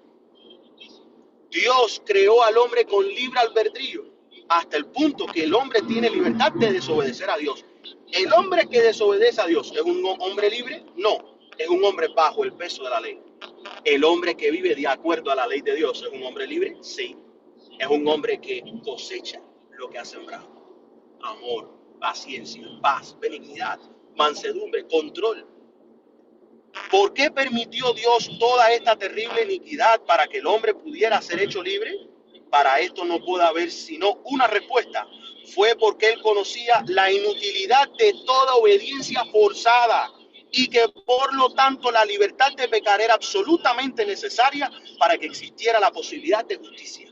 Dios creó al hombre con libre albedrío, hasta el punto que el hombre tiene libertad de desobedecer a Dios. ¿El hombre que desobedece a Dios es un hombre libre? No, es un hombre bajo el peso de la ley. ¿El hombre que vive de acuerdo a la ley de Dios es un hombre libre? Sí, es un hombre que cosecha lo que ha sembrado. Amor, paciencia, paz, benignidad, mansedumbre, control. ¿Por qué permitió Dios toda esta terrible iniquidad para que el hombre pudiera ser hecho libre? Para esto no puede haber sino una respuesta. Fue porque él conocía la inutilidad de toda obediencia forzada y que por lo tanto la libertad de pecar era absolutamente necesaria para que existiera la posibilidad de justicia.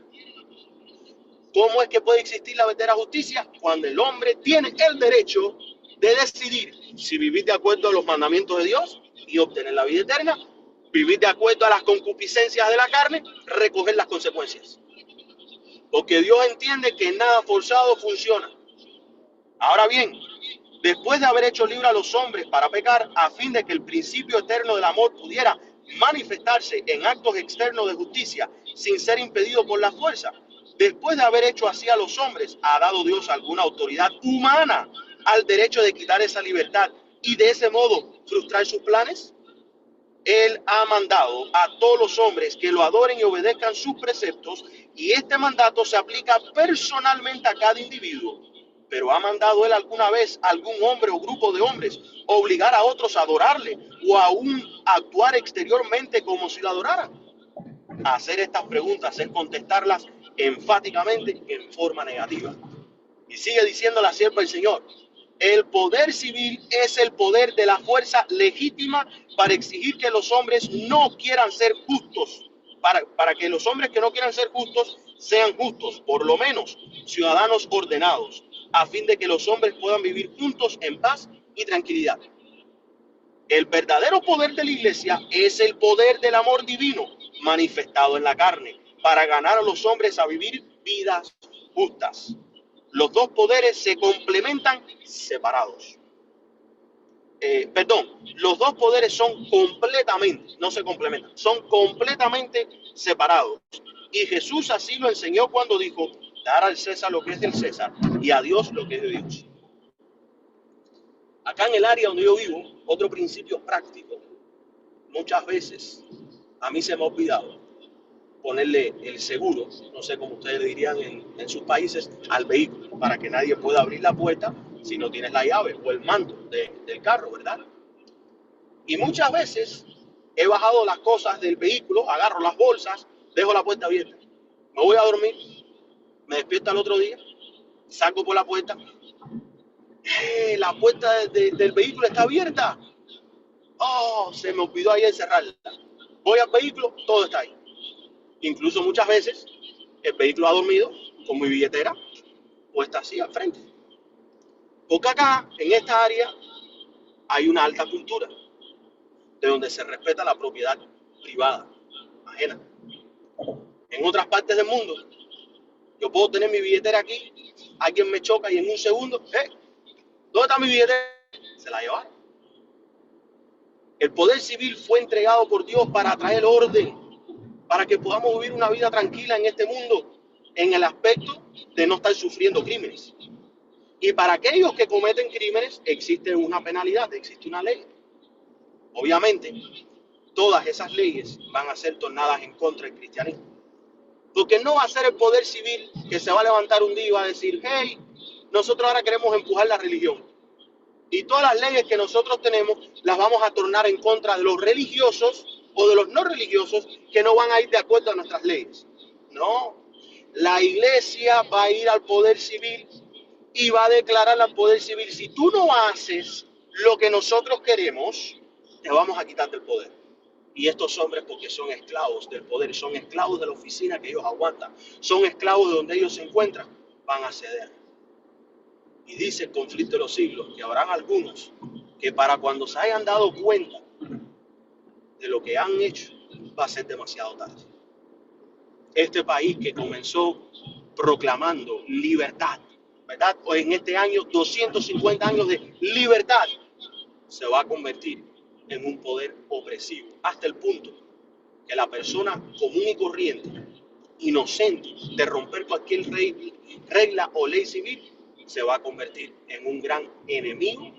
¿Cómo es que puede existir la verdadera justicia? Cuando el hombre tiene el derecho de decidir si vivir de acuerdo a los mandamientos de Dios y obtener la vida eterna, vivir de acuerdo a las concupiscencias de la carne, recoger las consecuencias. Porque Dios entiende que nada forzado funciona. Ahora bien, después de haber hecho libre a los hombres para pecar, a fin de que el principio eterno del amor pudiera manifestarse en actos externos de justicia sin ser impedido por la fuerza, después de haber hecho así a los hombres, ¿ha dado Dios alguna autoridad humana al derecho de quitar esa libertad y de ese modo frustrar sus planes? Él ha mandado a todos los hombres que lo adoren y obedezcan sus preceptos, y este mandato se aplica personalmente a cada individuo. Pero ¿ha mandado él alguna vez a algún hombre o grupo de hombres obligar a otros a adorarle o aún actuar exteriormente como si lo adoraran? Hacer estas preguntas es contestarlas enfáticamente en forma negativa. Y sigue diciendo la sierva del Señor: el poder civil es el poder de la fuerza legítima para exigir que los hombres no quieran ser justos, para que los hombres que no quieran ser justos sean justos, por lo menos ciudadanos ordenados, a fin de que los hombres puedan vivir juntos en paz y tranquilidad. El verdadero poder de la iglesia es el poder del amor divino manifestado en la carne para ganar a los hombres a vivir vidas justas. Los dos poderes se complementan separados. Los dos poderes son completamente, no se complementan, son completamente separados. Y Jesús así lo enseñó cuando dijo: dar al César lo que es del César y a Dios lo que es de Dios. Acá en el área donde yo vivo, otro principio práctico, muchas veces a mí se me ha olvidado ponerle el seguro, no sé cómo ustedes le dirían en sus países, al vehículo, para que nadie pueda abrir la puerta si no tienes la llave o el mando del carro, ¿verdad? Y muchas veces he bajado las cosas del vehículo, agarro las bolsas, dejo la puerta abierta. Me voy a dormir, me despierto al otro día, salgo por la puerta, la puerta del vehículo está abierta. Oh, se me olvidó ahí encerrarla. Voy al vehículo, todo está ahí. Incluso muchas veces el vehículo ha dormido con mi billetera puesta así al frente. Porque acá, en esta área, hay una alta cultura de donde se respeta la propiedad privada, ajena. En otras partes del mundo, yo puedo tener mi billetera aquí, alguien me choca y en un segundo, ¿dónde está mi billetera? Se la llevaron. El poder civil fue entregado por Dios para traer orden, para que podamos vivir una vida tranquila en este mundo, en el aspecto de no estar sufriendo crímenes. Y para aquellos que cometen crímenes existe una penalidad, existe una ley. Obviamente, todas esas leyes van a ser tornadas en contra del cristianismo. Porque no va a ser el poder civil que se va a levantar un día y va a decir: hey, nosotros ahora queremos empujar la religión. Y todas las leyes que nosotros tenemos las vamos a tornar en contra de los religiosos o de los no religiosos que no van a ir de acuerdo a nuestras leyes. No, la iglesia va a ir al poder civil y va a declarar al poder civil: si tú no haces lo que nosotros queremos, te vamos a quitar del poder. Y estos hombres, porque son esclavos del poder, son esclavos de la oficina que ellos aguantan, son esclavos de donde ellos se encuentran, van a ceder. Y dice el conflicto de los siglos que habrán algunos que para cuando se hayan dado cuenta de lo que han hecho, va a ser demasiado tarde. Este país que comenzó proclamando libertad, ¿verdad? Hoy en este año, 250 años de libertad, se va a convertir en un poder opresivo, hasta el punto que la persona común y corriente, inocente de romper cualquier regla o ley civil, se va a convertir en un gran enemigo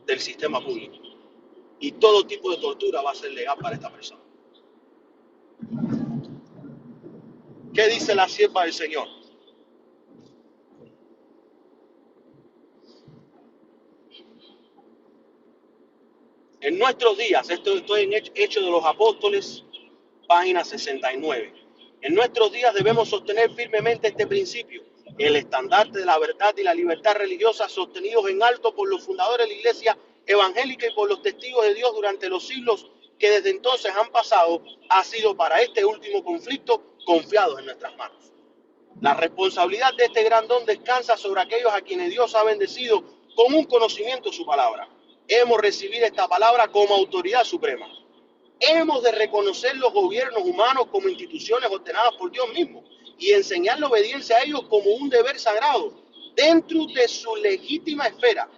del sistema público. Y todo tipo de tortura va a ser legal para esta persona. ¿Qué dice la sierva del Señor? En nuestros días, estoy en Hechos de los Apóstoles, página 69. En nuestros días debemos sostener firmemente este principio: el estandarte de la verdad y la libertad religiosa, sostenidos en alto por los fundadores de la Iglesia evangélica y por los testigos de Dios durante los siglos que desde entonces han pasado, ha sido para este último conflicto confiados en nuestras manos. La responsabilidad de este gran don descansa sobre aquellos a quienes Dios ha bendecido con un conocimiento de su palabra. Hemos recibido esta palabra como autoridad suprema. Hemos de reconocer los gobiernos humanos como instituciones ordenadas por Dios mismo y enseñar la obediencia a ellos como un deber sagrado dentro de su legítima esfera.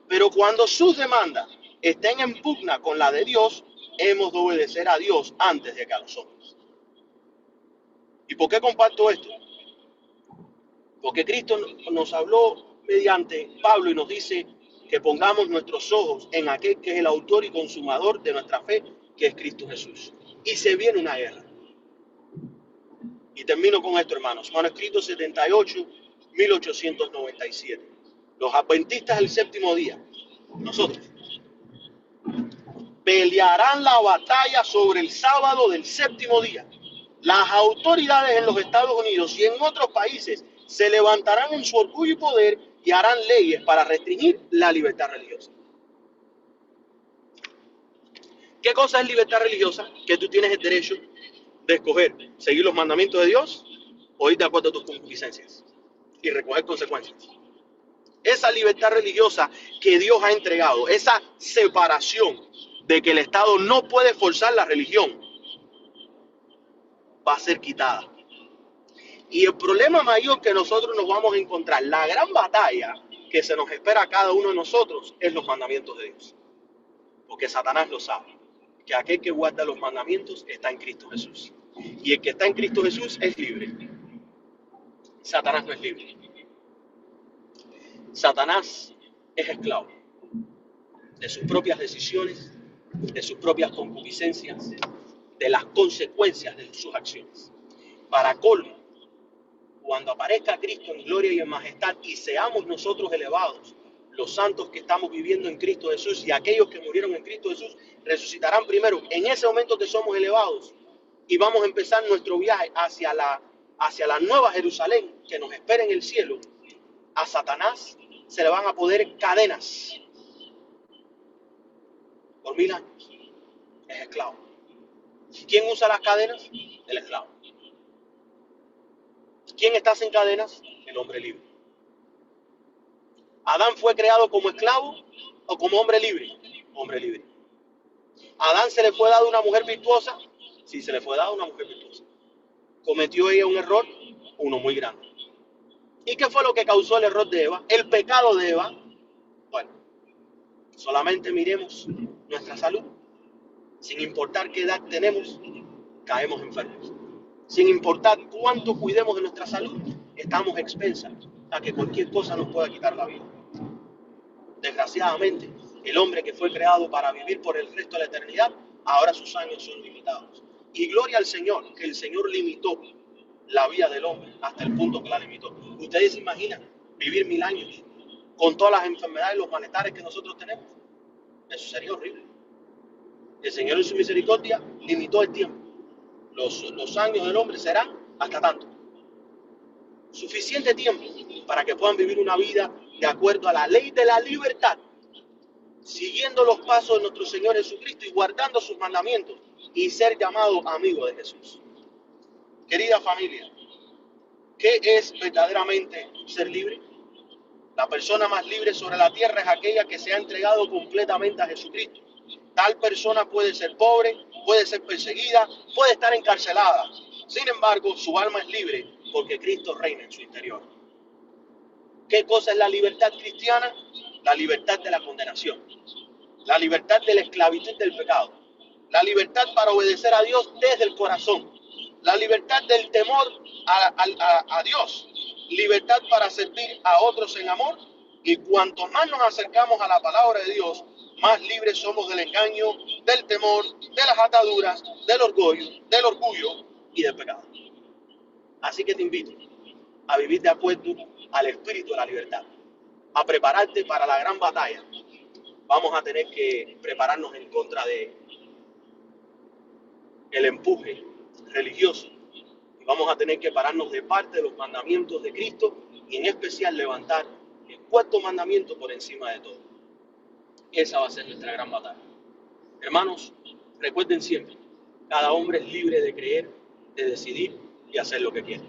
Pero cuando sus demandas estén en pugna con la de Dios, hemos de obedecer a Dios antes de que a los hombres. ¿Y por qué comparto esto? Porque Cristo nos habló mediante Pablo y nos dice que pongamos nuestros ojos en aquel que es el autor y consumador de nuestra fe, que es Cristo Jesús. Y se viene una guerra. Y termino con esto, hermanos. Manuscrito 78, 1897. Los adventistas del séptimo día, nosotros, pelearán la batalla sobre el sábado del séptimo día. Las autoridades en los Estados Unidos y en otros países se levantarán en su orgullo y poder y harán leyes para restringir la libertad religiosa. ¿Qué cosa es libertad religiosa? Que tú tienes el derecho de escoger seguir los mandamientos de Dios o ir de acuerdo a tus concupiscencias y recoger consecuencias. Esa libertad religiosa que Dios ha entregado, esa separación de que el Estado no puede forzar la religión, va a ser quitada. Y el problema mayor que nosotros nos vamos a encontrar, la gran batalla que se nos espera a cada uno de nosotros, es los mandamientos de Dios. Porque Satanás lo sabe, que aquel que guarda los mandamientos está en Cristo Jesús. Y el que está en Cristo Jesús es libre. Satanás no es libre. Satanás es esclavo de sus propias decisiones, de sus propias concupiscencias, de las consecuencias de sus acciones. Para colmo, cuando aparezca Cristo en gloria y en majestad y seamos nosotros elevados, los santos que estamos viviendo en Cristo Jesús y aquellos que murieron en Cristo Jesús resucitarán primero. En ese momento que somos elevados y vamos a empezar nuestro viaje hacia la nueva Jerusalén que nos espera en el cielo, a Satanás se le van a poner cadenas por 1000 años. Es esclavo. ¿Quién usa las cadenas? El esclavo. ¿Quién está sin cadenas? El hombre libre. ¿Adán fue creado como esclavo o como hombre libre? Hombre libre. ¿A Adán se le fue dado una mujer virtuosa? Sí, se le fue dada una mujer virtuosa. ¿Cometió ella un error? Uno muy grande. ¿Y qué fue lo que causó el error de Eva? El pecado de Eva. Bueno, solamente miremos nuestra salud. Sin importar qué edad tenemos, caemos enfermos. Sin importar cuánto cuidemos de nuestra salud, estamos expensas a que cualquier cosa nos pueda quitar la vida. Desgraciadamente, el hombre que fue creado para vivir por el resto de la eternidad, ahora sus años son limitados. Y gloria al Señor, que el Señor limitó la vida del hombre hasta el punto que la limitó. ¿Ustedes se imaginan vivir 1000 años con todas las enfermedades y los malestares que nosotros tenemos? Eso sería horrible. El Señor en su misericordia limitó el tiempo. Los años del hombre serán hasta tanto. Suficiente tiempo para que puedan vivir una vida de acuerdo a la ley de la libertad, siguiendo los pasos de nuestro Señor Jesucristo y guardando sus mandamientos y ser llamados amigos de Jesús. Querida familia, ¿qué es verdaderamente ser libre? La persona más libre sobre la tierra es aquella que se ha entregado completamente a Jesucristo. Tal persona puede ser pobre, puede ser perseguida, puede estar encarcelada. Sin embargo, su alma es libre porque Cristo reina en su interior. ¿Qué cosa es la libertad cristiana? La libertad de la condenación, la libertad de la esclavitud del pecado, la libertad para obedecer a Dios desde el corazón, la libertad del temor a Dios, libertad para servir a otros en amor, y cuanto más nos acercamos a la palabra de Dios, más libres somos del engaño, del temor, de las ataduras, del orgullo y del pecado. Así que te invito a vivir de acuerdo al espíritu de la libertad, a prepararte para la gran batalla, vamos a tener que prepararnos en contra de el empuje religioso. Y vamos a tener que pararnos de parte de los mandamientos de Cristo y en especial levantar el cuarto mandamiento por encima de todo. Esa va a ser nuestra gran batalla. Hermanos, recuerden siempre, cada hombre es libre de creer, de decidir y hacer lo que quiere.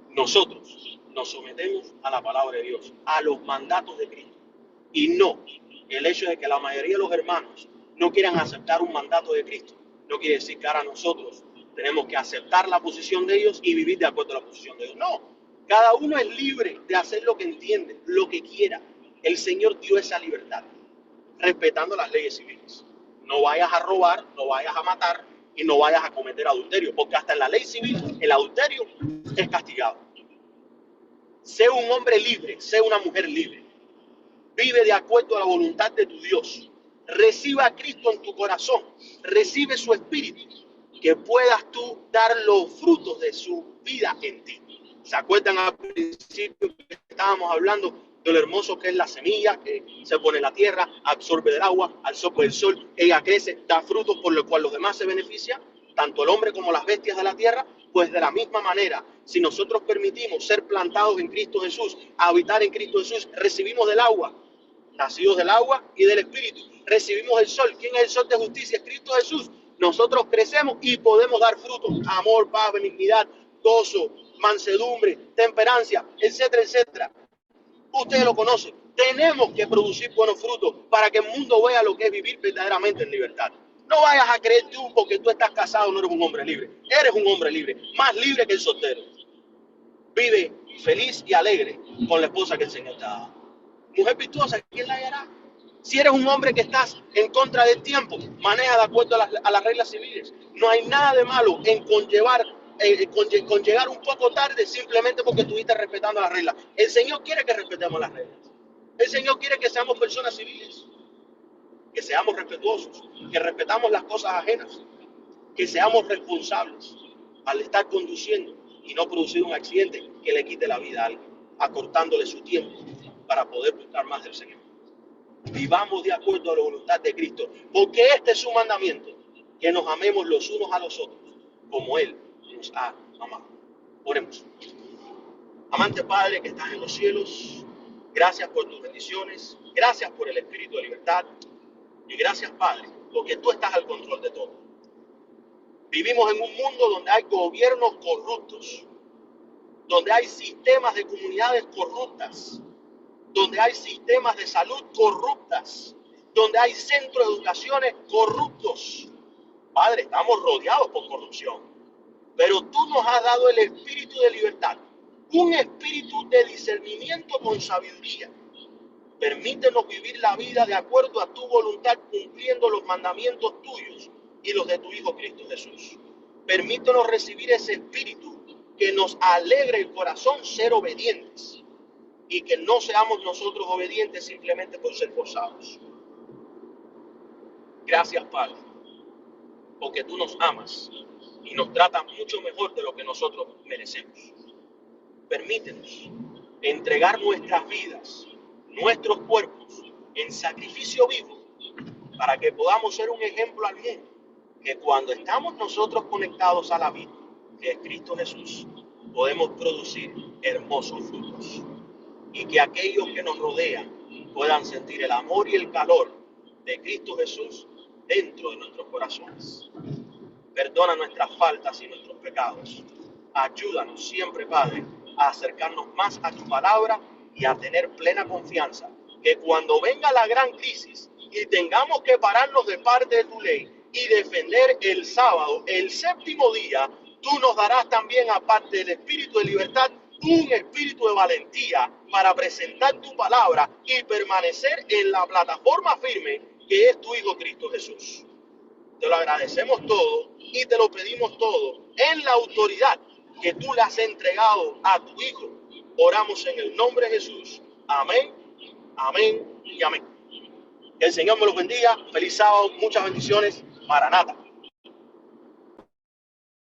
Nosotros nos sometemos a la palabra de Dios, a los mandatos de Cristo. Y no, el hecho de que la mayoría de los hermanos no quieran aceptar un mandato de Cristo, no quiere decir que ahora nosotros tenemos que aceptar la posición de ellos y vivir de acuerdo a la posición de ellos. No, cada uno es libre de hacer lo que entiende, lo que quiera. El Señor dio esa libertad, respetando las leyes civiles. No vayas a robar, no vayas a matar y no vayas a cometer adulterio, porque hasta en la ley civil el adulterio es castigado. Sé un hombre libre, sé una mujer libre. Vive de acuerdo a la voluntad de tu Dios. Reciba a Cristo en tu corazón. Recibe su espíritu. Que puedas tú dar los frutos de su vida en ti. ¿Se acuerdan al principio que estábamos hablando de lo hermoso que es la semilla que se pone en la tierra, absorbe del agua, al soplo del sol, ella crece, da frutos por lo cual los demás se benefician, tanto el hombre como las bestias de la tierra? Pues de la misma manera, si nosotros permitimos ser plantados en Cristo Jesús, habitar en Cristo Jesús, recibimos del agua, nacidos del agua y del Espíritu. Recibimos el sol. ¿Quién es el sol de justicia? Es Cristo Jesús. Nosotros crecemos y podemos dar frutos. Amor, paz, benignidad, gozo, mansedumbre, temperancia, etcétera, etcétera. Ustedes lo conocen. Tenemos que producir buenos frutos para que el mundo vea lo que es vivir verdaderamente en libertad. No vayas a creer tú porque tú estás casado no eres un hombre libre. Eres un hombre libre, más libre que el soltero. Vive feliz y alegre con la esposa que el Señor te ha dado. Mujer virtuosa, ¿quién la hallará? Si eres un hombre que estás en contra del tiempo, maneja de acuerdo a las reglas civiles. No hay nada de malo en conllevar, con llegar un poco tarde simplemente porque estuviste respetando las reglas. El Señor quiere que respetemos las reglas. El Señor quiere que seamos personas civiles, que seamos respetuosos, que respetamos las cosas ajenas, que seamos responsables al estar conduciendo y no producir un accidente que le quite la vida a alguien, acortándole su tiempo para poder buscar más del Señor. Vivamos de acuerdo a la voluntad de Cristo, porque este es su mandamiento, que nos amemos los unos a los otros, como Él nos ha amado. Oremos. Amante Padre que estás en los cielos, gracias por tus bendiciones, gracias por el espíritu de libertad, y gracias, Padre, porque tú estás al control de todo. Vivimos en un mundo donde hay gobiernos corruptos, donde hay sistemas de comunidades corruptas, donde hay sistemas de salud corruptas, donde hay centros de educaciones corruptos. Padre, estamos rodeados por corrupción, pero tú nos has dado el espíritu de libertad, un espíritu de discernimiento con sabiduría. Permítenos vivir la vida de acuerdo a tu voluntad, cumpliendo los mandamientos tuyos y los de tu Hijo Cristo Jesús. Permítenos recibir ese espíritu que nos alegre el corazón ser obedientes y que no seamos nosotros obedientes simplemente por ser forzados. Gracias, Padre, porque tú nos amas y nos tratas mucho mejor de lo que nosotros merecemos. Permítenos entregar nuestras vidas, nuestros cuerpos en sacrificio vivo para que podamos ser un ejemplo al mundo, que cuando estamos nosotros conectados a la vida, que es Cristo Jesús, podemos producir hermosos frutos y que aquellos que nos rodean puedan sentir el amor y el calor de Cristo Jesús dentro de nuestros corazones. Perdona nuestras faltas y nuestros pecados. Ayúdanos siempre, Padre, a acercarnos más a tu palabra y a tener plena confianza que cuando venga la gran crisis y tengamos que pararnos de parte de tu ley y defender el sábado, el séptimo día, tú nos darás también, aparte del espíritu de libertad, un espíritu de valentía para presentar tu palabra y permanecer en la plataforma firme que es tu Hijo Cristo Jesús. Te lo agradecemos todo y te lo pedimos todo en la autoridad que tú le has entregado a tu Hijo. Oramos en el nombre de Jesús. Amén, amén y amén. Que el Señor me los bendiga. Feliz sábado, muchas bendiciones. Maranata.